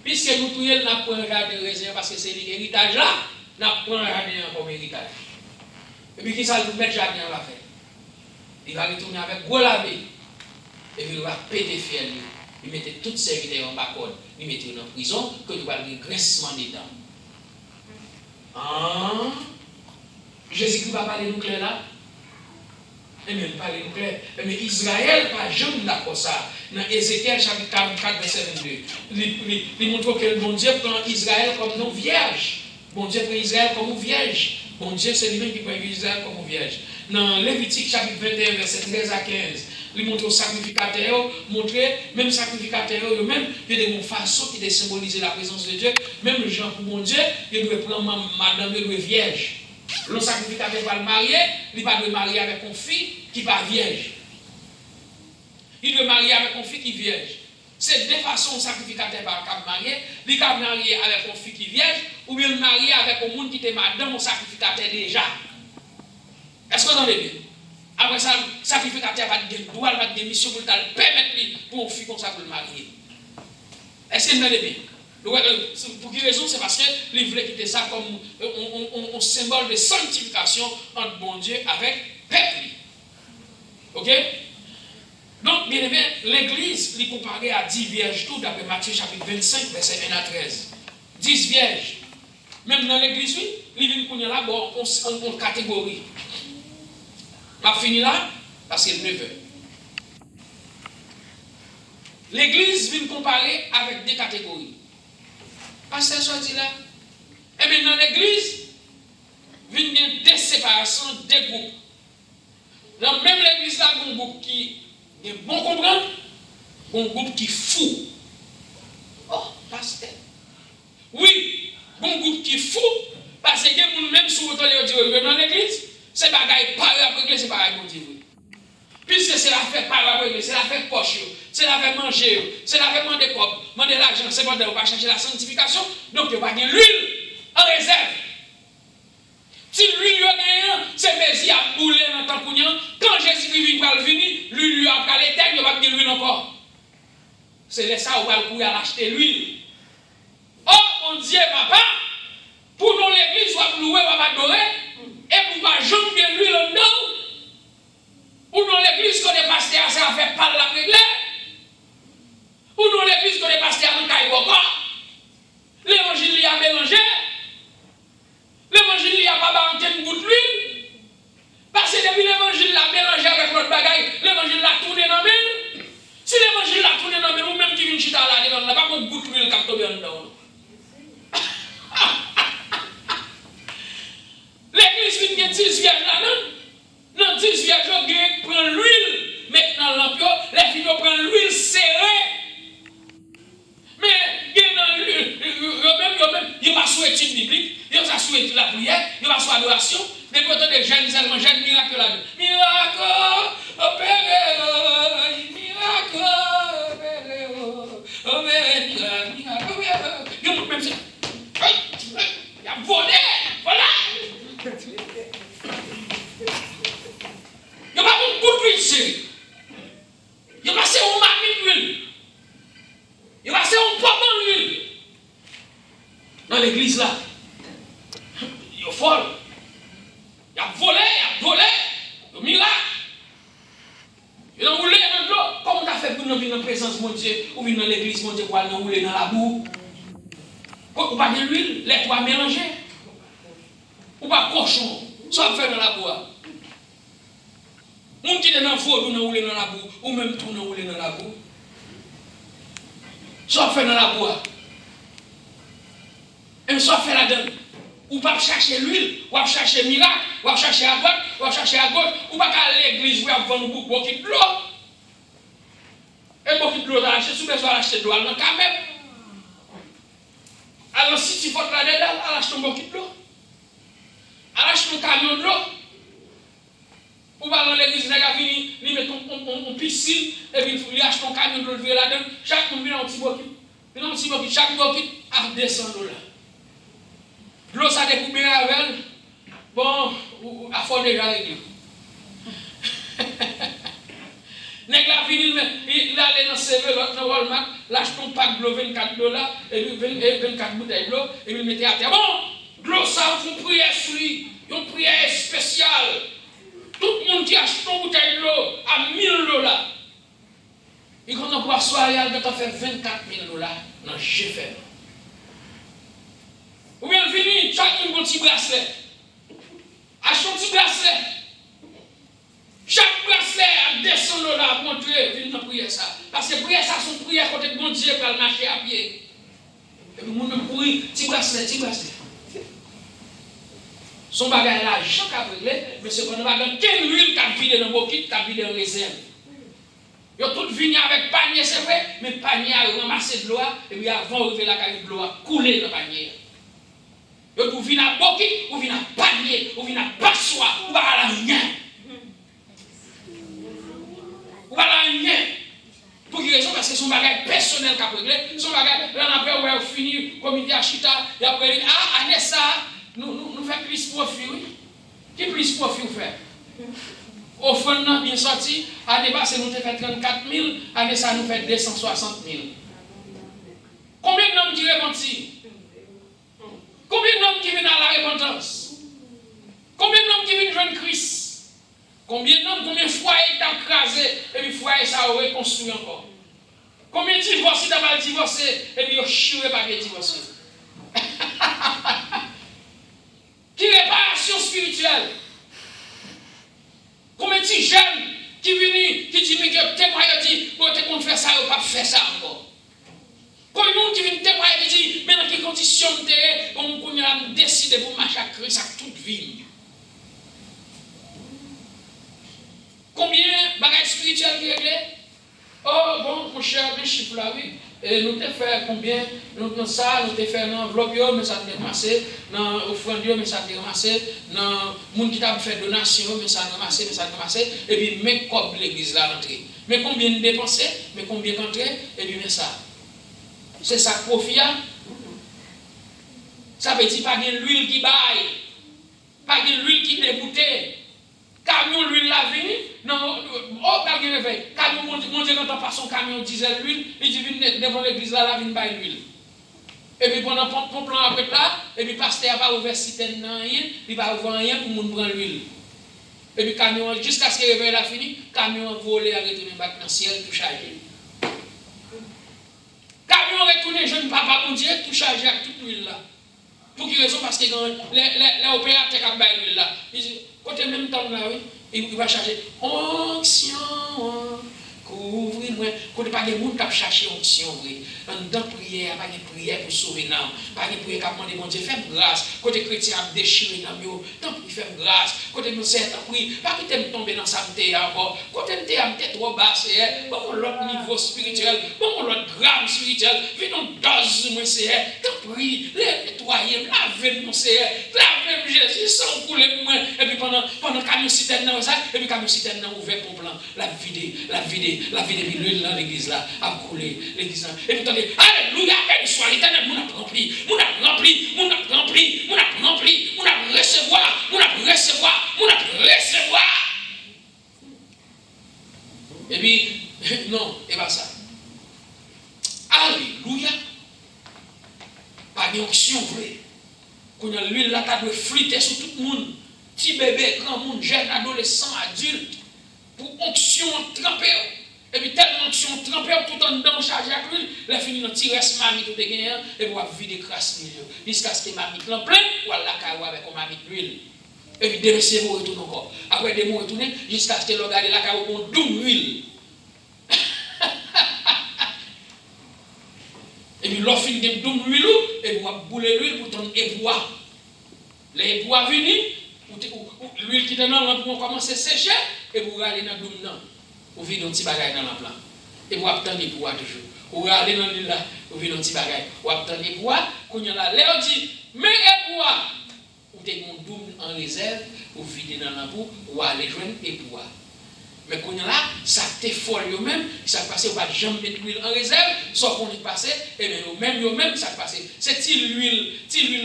Puisque nous tout eu, nous avons pris un jardin de raisin parce que c'est l'héritage là, nous avons pris un jardin comme héritage. Et puis, qui ça nous met le jardin va faire? Il va retourner avec gros lavé. Et puis, il va péter fiel. Il mettait toutes ses serviteurs en bas code. Il mettait dans la prison, que nous allons le graissement des dents. Ah, Jésus-Christ va parler nous clair là? Et même parler nous clair. Mais Israël, pas jamais d'accord ça. Dans Ézéchiel chapitre 44, verset 22, il montre que bon Dieu prend Israël comme non vierge. Bon Dieu prend Israël comme une vierge. Bon Dieu, c'est lui-même qui prend Israël comme une vierge. Dans Lévitique chapitre 21, verset 13 à 15, il montre au sacrificateur, montrer, même sacrificateur, même, il y a des façons qui te symboliser la présence de Dieu. Même les gens pour mon Dieu, il doit prendre madame, il doit vierge. Le sacrificateur va le marier, il va le marier avec une fille qui n'est pas vierge. Il doit marier avec une fille qui est vierge. C'est deux façons le sacrificateur va marier. Il va marier avec une fille qui est vierge, ou bien le marier avec un monde qui était madame au sacrificateur déjà. Est-ce que vous entendez bien? Après ça, le sacrificateur va te droit, va te mission pour te permettre pour une fille comme ça pour le marier. Est-ce que vous entendez bien? Pour quelle raison? C'est parce qu'il voulait quitter ça comme un symbole de sanctification entre bon Dieu avec peuple. Ok? Donc, bien aimé, l'église est comparée à 10 vierges, tout d'après Matthieu chapitre 25, verset 1 à 13. 10 vierges. Même dans l'église, oui, il vient là, bon, on catégorie. On va finir là, parce qu'il est 9 heures. L'église vient comparer avec des catégories. Pasteur sorti là. Et bien dans l'église, il y a des séparations, des groupes. Dans même l'église là, il y a un groupe qui est bon comprendre, un groupe qui est fou. Oh, pasteur. Oui, un groupe qui est fou, Parce que les même si vous êtes dans l'église, c'est bagaille pas à régler, c'est pareil pour Dieu. Puisque c'est l'affaire pas à régler, c'est l'affaire poche, c'est l'affaire manger, c'est l'affaire demander quoi, demander l'argent, c'est bon, on va chercher la sanctification, donc il va gagner l'huile en réserve. Si l'huile gagne, c'est Messie à bouler dans le temps quand Jésus-Christ va venir, l'huile lui a calé terre, il va gagner l'huile encore. C'est ça où va le courir à acheter l'huile. Oh mon Dieu, papa, pour nous l'église, on va louer, on va adorer, et pour pas jamais l'huile en dedans. Ou dans l'église qu'on est pasteur, ça va faire parler la règle. Ou dans l'église qu'on est pasteur, on caille encore. L'évangile y a mélangé. L'évangile y a pas une goutte d'huile. Parce que depuis l'évangile l'a mélangé avec notre bagaille, l'évangile l'a tourné dans le mille. Si l'évangile l'a tourné dans le mille, ou même qui vient chita là, il n'y a pas une goutte d'huile qui a tombé en dedans. L'église vient de 10 vierges là-dedans. Dans 10 vierges, on prend l'huile. Maintenant, l'empio, les filles prennent l'huile serrée. Mais, il va souhaiter une biblique, il va souhaiter la prière, il va souhaiter l'adoration. Des côtés des jeunes, seulement jeunes miracle là-dedans. Miracle, opéré, miracle, opéré, miracle. Il y a même ça. Il y a volé, voilà. Il n'y a pas beaucoup d'huile serrée. Il y a passé un marmite d'huile. Il y a passé un pomme d'huile. Dans l'église là. Il y a folle. Il y a volé, il y a volé. Il y a miracle. Il y a roulé dans l'eau. Comment tu as fait pour nous venir dans la présence de Dieu ou venir dans l'église de Dieu pour aller rouler dans la boue? Ou pas de l'huile, les trois mélangés. Ou pas cochon, soit fait dans la boue. On qui est dans le faux, on roule dans la boue, ou même tout on roule dans la boue. Soit fait dans la boue. Et soit fait là-dedans. Ou pas chercher l'huile, ou pas chercher miracle, ou pas chercher à droite, ou pas chercher à gauche, ou pas aller à l'église, ou pas vendre beaucoup de l'eau. Et beaucoup de l'eau, tu as acheté, souvent tu as acheté de l'eau, quand même. Alors si tu faut là-dedans, tu achètes un beaucoup de l'eau. Tu achètes un camion de l'eau. Ou pas dans l'église, il met une piscine, et puis il achète un camion de l'eau là-dedans. Chaque monde vient un petit bokit. Chaque bokit a 200 $. L'eau, ça découpe avec, bon, à fond déjà réglé. Nèg la fini, il allait dans CV, l'autre dans Walmart, lâche ton pack de l'eau 24 $, et puis 24 bouteilles d'eau, et puis il mettait à terre. Bon, l'eau, ça, il faut prier sur lui, une prière spéciale. Tout le monde qui achète une bouteille de l'eau à 1 000 $, il compte pouvoir soirée, il doit faire 24 000 $. Non, j'ai fait. Ou bien fini, chacun un petit bracelet. Achète un petit bracelet. Chaque bracelet a 200 $ pour montrer, venez dans prier ça. Parce que prier ça, son prière côté de bon Dieu pour le marcher à pied. Et puis, le monde courir, petit bracelet. Son bagage là, chaque après, mais c'est qu'on va dans quelle huile qui a vidé dans le bokit, qui a vidé en réserve. Ils ont tout venu avec panier, c'est vrai, mais panier a ramassé de l'eau, et puis avant d'arriver là, de l'eau a coulé dans le panier. Vous venez à bokit, vous venez à panier, vous venez à passoire, vous va à la rien. Vous va à la rien. Pour quelle raison? Parce que son bagage personnel qui a réglé, son bagage, là, après, on finit, comité à Chita, et après, Anessa, nous faisons plus profit, oui. Qui plus profit vous fait? Au fond, bien sorti, à dépasser, nous fait 34 000, à ça nous fait 260 000. Combien d'hommes qui repentis? Combien d'hommes qui viennent à la repentance? Combien d'hommes qui viennent joindre Christ? Combien d'hommes, combien de foyers t'ont écrasé, et puis foyers ça a reconstruit encore? Combien de divorcés t'ont mal divorcé, et puis ils ont chiré par les divorcés? Qui réparation spirituelle? Combien de jeunes qui viennent, qui disent, mais que témoignent, dit, bon, tu comptes faire ça, ou pas faire ça encore? Combien de monde qui vient témoigner, qui dit, mais dans quelles conditions on a décidé pour marcher à Christ à toute vie? Combien de bagages spirituels qui réglent? Oh, bon, mon cher, les chiffres là, oui. Et nous avons fait combien? Nous avons ça, nous avons fait dans l'enveloppe, mais ça a ramassé, dans l'offrande, mais ça a ramassé, dans le monde qui a fait donation, mais ça a ramassé, et puis, mais comme l'église là rentré. Mais combien de dépenser, mais combien d'entrer, et puis, mais ça. C'est ça que profit. Ça veut dire pas de l'huile qui baille, pas de l'huile qui dégoûte. Camion l'huile la vini, non, oh, pas de réveil. Camion, mon Dieu, quand on passe son camion diesel l'huile, il dit devant l'église là, la vine baille l'huile. Et puis pendant ton plan après là, et puis pasteur va ouvrir citerne dans rien, il va ouvrir rien pour moun prendre l'huile. Et puis camion, jusqu'à ce que le réveil a fini, camion volé à retourner dans le ciel, tout chargé. Camion retourné, jeune papa, mon Dieu, tout chargé avec toute l'huile là. Pour quelle raison? Parce que les opérateurs qui ont l'huile là, côté même temps là, oui, il va chercher onction, couvrir-moi. Côté pas de monde qui a cherché onction, oui. Dans prière, pas de prière pour sauver l'âme, pas de prière qui a demandé, mon Dieu, fais grâce. Côté chrétien a déchiré dans le tant pis, fais grâce. Côté nous sert à prier, pas que tu tomber dans sa tête encore. Côté tu es trop bas, c'est bon, l'autre niveau spirituel, bon, l'autre gramme spirituel, puis nous dose, moi, c'est tant pis, les nettoyer, laver, mon Seigneur, laver Jésus, sans couler, moi, et puis pendant camion citerne dans ça, et puis camion citerne dans ouvert pour plan, la vider, puis l'huile dans l'église là, a coulé, l'église là, et puis attendez, alléluia, et soit l'éternel, mon a rempli, recevoir. Et puis, non, et pas ça. Alléluia. Pas d'onction vraie. Quand l'huile là, tu dois flûter sur tout le monde. Petit bébé, grand monde, jeune, adolescent, adulte. Pour onction trempée. Et puis tellement onction trempée, tout en dedans chargé avec l'huile. La fini dans tirer ce mamie tout est gagné. Et vous avez vidé crasse milieu. Jusqu'à ce que mamie plein, ou à la caille avec un mamie d'huile. Et puis des mots retournent encore. Après des mots retournent, jusqu'à ce que le regarde la caille avec un doux huile. Et puis l'offre de doum l'huile, et vous bouler l'huile pour ton ébois. Les ébois venus, l'huile qui est dans l'eau pour commencer à sécher, et vous allez dans le doum là. Vous videz un petit bagage dans la plan. Et vous attendez l'ébois toujours. Vous allez dans l'huile là, vous videz un petit bagage. Vous attendez l'ébois, quand il y a là, Léo dit, mais ébois, vous avez un doum en réserve, vous videz dans la boue, vous allez joindre ébois. Mais quand on est là, ça t'est fort eux-mêmes, ça passe, on va jamais mettre l'huile en réserve, sauf qu'on est passé, et bien eux-mêmes, ça passe. C'est l'huile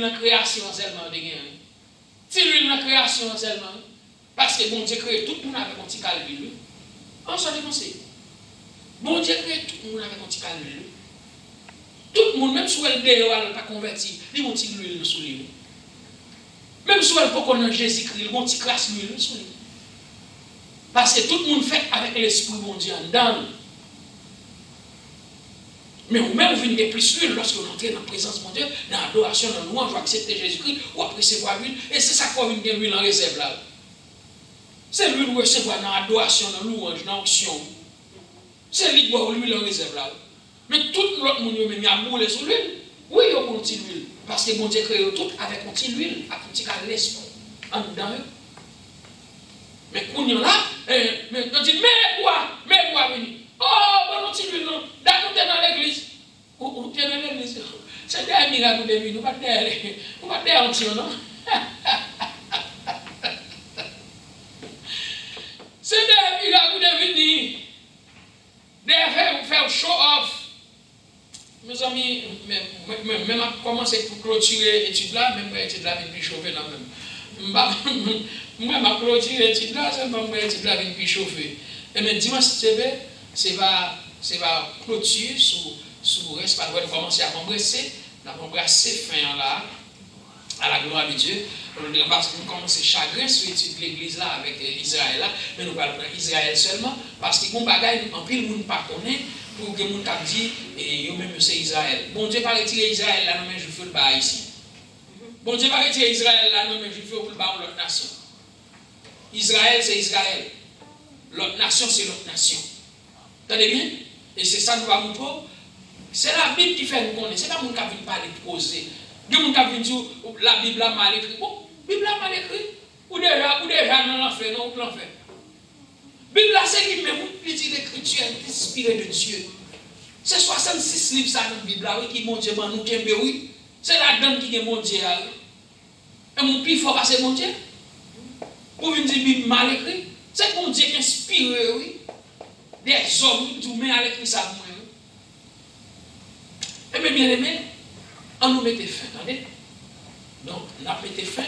dans la création seulement de gain. C'est l'huile dans la création seulement. Parce que bon Dieu crée tout le monde avec un petit calme d'huile. On s'en est pensé. Bon Dieu crée tout le monde avec un petit calme d'huile. Tout le monde, même si elle n'est pas converti, il y a un petit l'huile sous lui. Même si elle peut connaître Jésus-Christ, il y a un petit classe d'huile sous lui. Parce que tout le monde fait avec l'esprit bon Dieu en dedans. Mais vous-même, vous venez plus l'huile lorsque vous entrez dans la présence de mon Dieu, dans l'adoration, dans la louange, vous acceptez Jésus-Christ, vous recevoir l'huile. Et c'est ça qu'on vient l'huile en réserve là. C'est l'huile que vous recevez dans l'adoration, dans la louange, dans l'action. C'est l'huile que vous l'huile en réserve là. Mais tout l'autre monde, il y a boulé sur l'huile. Oui, il y a un petit l'huile. Parce que bon Dieu crée tout avec un petit l'huile, avec un petit l'esprit en dedans. Mais quand on est là, on dit, mais quoi venir? Oh, bon, on dit, non, d'accord, dans l'église. Ou tu es dans l'église. C'est des miracles de vie, nous ne pas faire un petit, non? C'est des miracles de vie. Des faire show off. Mes amis, même à commencer pour clôturer l'étude là, même l'étude là, puis chauffer là même. Moi, ma clôture l'étude là, c'est pas l'étude là avec puis chauffer. Et mais dimanche c'est va clôturer sous reste pas de commencer à embrasser fin là à la gloire de Dieu. Parce que nous commençons chagrin sur l'étude de l'église là avec Israël là, mais nous parlons d'Israël seulement parce que mon bagage en pile monde pas connaît pour que monde cap dit et yo même c'est Israël. Bon Dieu pas retirer Israël là non mais je fais le bas ici. Bon Dieu pas retirer Israël là non mais je fais le bas l'autre nation. Israël, c'est Israël. L'autre nation, c'est l'autre nation. Entendez bien? Et c'est ça que nous allons montrer. C'est la Bible qui fait nous connaître. Ce n'est pas mon qui vient parler poser. Il y a mon qui vient dire la Bible a mal écrit. Bon, la Bible a mal écrit. Ou déjà dans l'enfer, non, ou l'enfer. La Bible, c'est lui-même, il dit l'écriture est inspirée de Dieu. C'est 66 livres ça dans la Bible là, qui mon Dieu nous kembe oui. C'est la donne qui est mon Dieu. Et mon plus fort c'est mon Dieu. Pour venir dire Bible mal écrit, c'est mon Dieu qui inspire oui. Des hommes qui met à l'écrit ça moi. Et bien aimé, on nous mettait fin, attendez. Donc, on a mis fin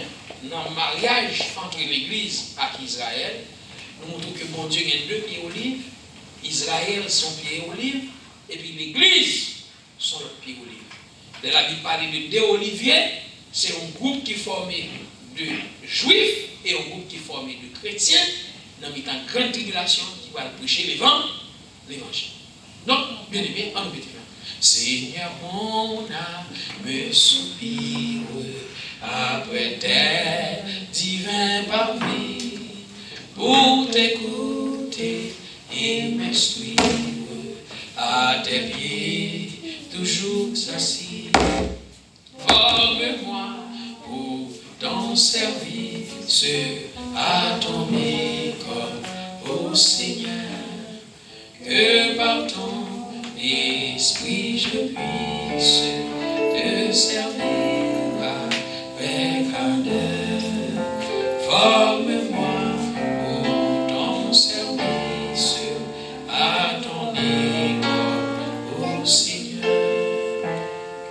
dans le mariage entre l'Église et Israël. Nous montrons que mon Dieu a deux pieds olives. Israël, son pied olive. Et puis l'Église, son autre pied olive. De la Bible parle de deux oliviers. C'est un groupe qui est formé de juifs et un groupe qui est formé de chrétiens. Dans une grande tribulation qui va prêcher l'évangile. Donc, bien aimé, on nous met fin. Seigneur, mon âme soupire après tes divins parvis pour t'écouter et m'instruire à tes pieds, toujours assis. Forme-moi pour ton service à ton école, ô Seigneur, que par ton esprit je puisse te servir avec ardeur. Forme-moi pour ton service à ton école, ô Seigneur,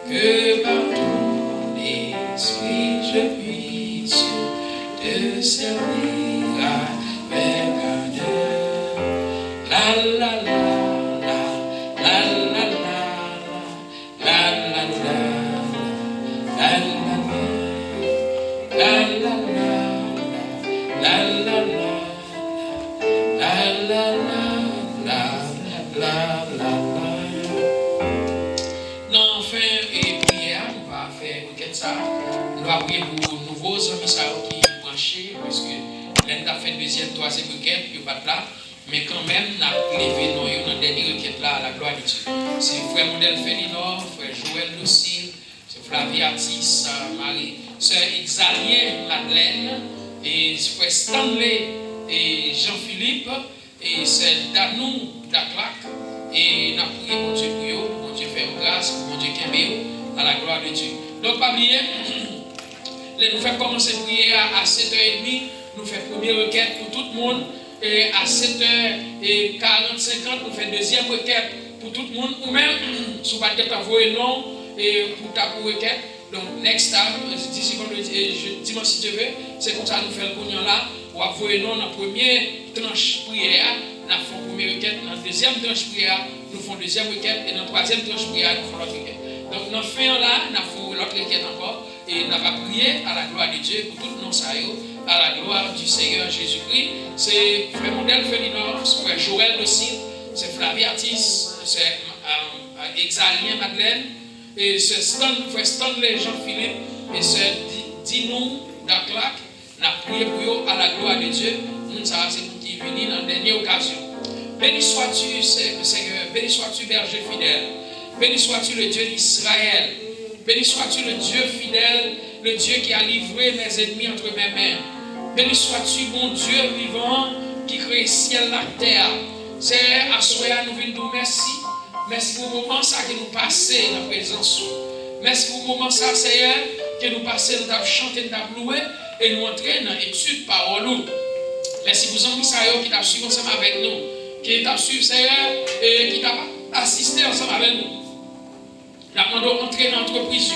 que par ton esprit je puisse te servir avec ardeur. La la la. Nous allons prier pour nouveaux amis qui sont branchés, parce que l'un a fait deuxième, troisième requête, il n'y a pas de là. Mais quand même, nous avons levé dans la dernière requête là, à la gloire de Dieu. C'est frère Modèle Félinor, frère Joël Lucille, c'est Flavie Artis, Marie, sœur Exalien Madeleine, et frère Stanley et Jean-Philippe, et c'est Danou Daklac. Et nous avons prié pour Dieu pour eux, pour Dieu faire grâce, pour Dieu qui à la gloire de Dieu. Donc, pas oublier, nous faisons commencer à prier à 7h30, nous faisons première requête pour tout le monde, et à 7h45, nous faisons deuxième requête pour tout le monde, ou même, si vous ne pouvez pas envoyer non, et pour ta requête. Donc, next time, dimanche si tu veux, c'est comme ça nous faisons le cognon là, ou envoyer non dans la première tranche prière, nous faisons la première requête, dans la deuxième tranche prière, nous faisons deuxième requête, et dans la troisième tranche prière, nous faisons l'autre requête. Donc, dans le fin là, nous faisons l'autre requête encore, et nous avons prié à la gloire de Dieu pour tout le monde, à la gloire du Seigneur Jésus-Christ. C'est frère Modèle Félinor, c'est frère Joël aussi, c'est Flavie Artis, c'est Exalien Madeleine, et c'est frère Stanley Jean-Philippe, et c'est Dinou Daklac. Nous avons prié pour eux à la gloire de Dieu. Nous savons c'est pour qui venir dans la dernière occasion. Béni sois-tu, Seigneur, béni sois-tu, berger fidèle. Béni sois-tu le Dieu d'Israël. Béni sois-tu le Dieu fidèle, le Dieu qui a livré mes ennemis entre mes mains. Béni sois-tu, mon Dieu vivant, qui crée ciel et terre. C'est à soi nous venons merci. Merci pour le moment ça que nous passons dans la présence. Merci pour le moment ça, Seigneur, que nous passons, nous avons chanté, nous avons loué et nous entrons dans l'étude parole. Merci pour les amis qui t'ont suivi ensemble avec nous, qui t'ont suivi, Seigneur, et qui t'ont assisté ensemble avec nous. Nous demandons d'entrer dans l'entreprise,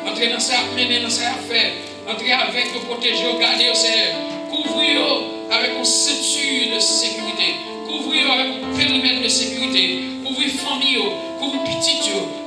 entrer dans sa mener dans sa affaire, entrer avec le protéger, garder au Seigneur, couvrir avec une ceinture de sécurité, couvrir avec un périmètre de sécurité, couvrir famille, couvrir petit,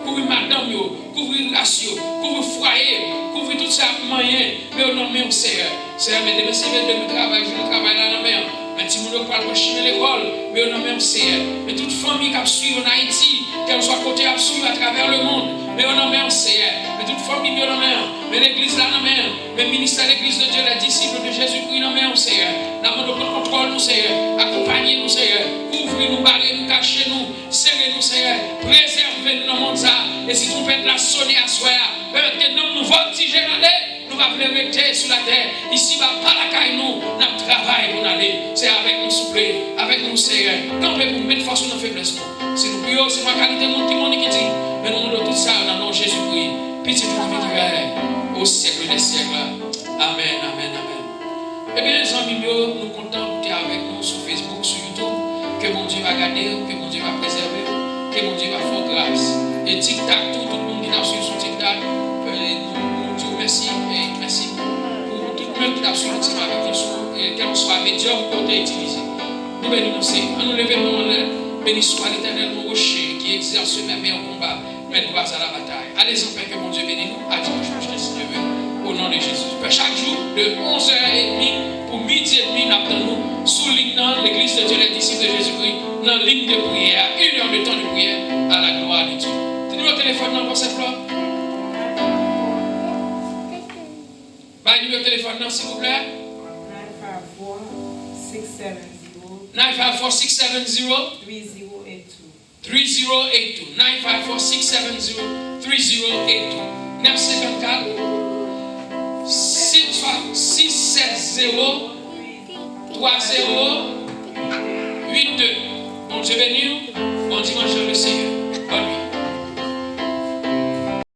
couvrir madame, couvrir ratio, couvrir foyer, couvrir tout ça moyen, mais au nom de Seigneur. Seigneur, mais demain, c'est de travail, je travaille là dans la mer. Mais si vous ne pouvez pas chier l'école, mais au nom de Seigneur. Mais toute famille qui a suivi en Haïti, qu'elle soit côté à suivre à travers le monde, mais au nom de Seigneur. Mais toute famille, mais au nom de mais l'église là, mais le ministère de l'église de Dieu, les disciples de Jésus-Christ, non, mais Seigneur. Nous demandons contrôle, nous, Seigneur. Accompagnez-nous, Seigneur. Couvrez-nous, barrez-nous, cachez-nous, serrez-nous, Seigneur. Préservez-nous dans le monde. Et si vous faites la sonner à soi, peut-être que nous voltiger dans l'air. Nous allons rester sur la terre. Ici, pas la caille, nous travaillons pour aller. C'est avec nous souffler, avec nous, Seigneur. Campez pour mettre force sur nos faiblesses. C'est nous yo, c'est ma qualité monde qui m'ont qui dit. Mais nous demandons tout ça dans le nom de Jésus-Christ. Petit nous au siècle des siècles. Amen, amen, amen. Eh bien, les amis, nous sommes contents d'être avec nous sur Facebook, sur YouTube. Que mon Dieu va garder, que mon Dieu va préserver, que mon Dieu va faire grâce. Et tic-tac, tout le monde qui a suivi son tic-tac, nous disons merci et merci pour tout le monde qui a suivi avec nous, et qu'on soit médium pour utiliser. Nous bénissons, nous levons, béni soit l'Éternel, mon rocher, qui exerce mes meilleurs combats, mais nous pas à la bataille. Allez en paix, que mon Dieu bénisse nous, à dimanche prochain, si Dieu veut, au nom de Jésus. Chaque jour, de 11h30 pour midi et demi, nous attendons, soulignant l'église de Dieu, les disciples de Jésus-Christ, dans la ligne de prière, 1 heure de temps de prière, à la gloire de Dieu. Tenez le téléphone dans pour cette fleur. Bah, numéro de téléphone, non, s'il vous plaît. 954-670-3082. 3082. 954-670-3082. 954 670 30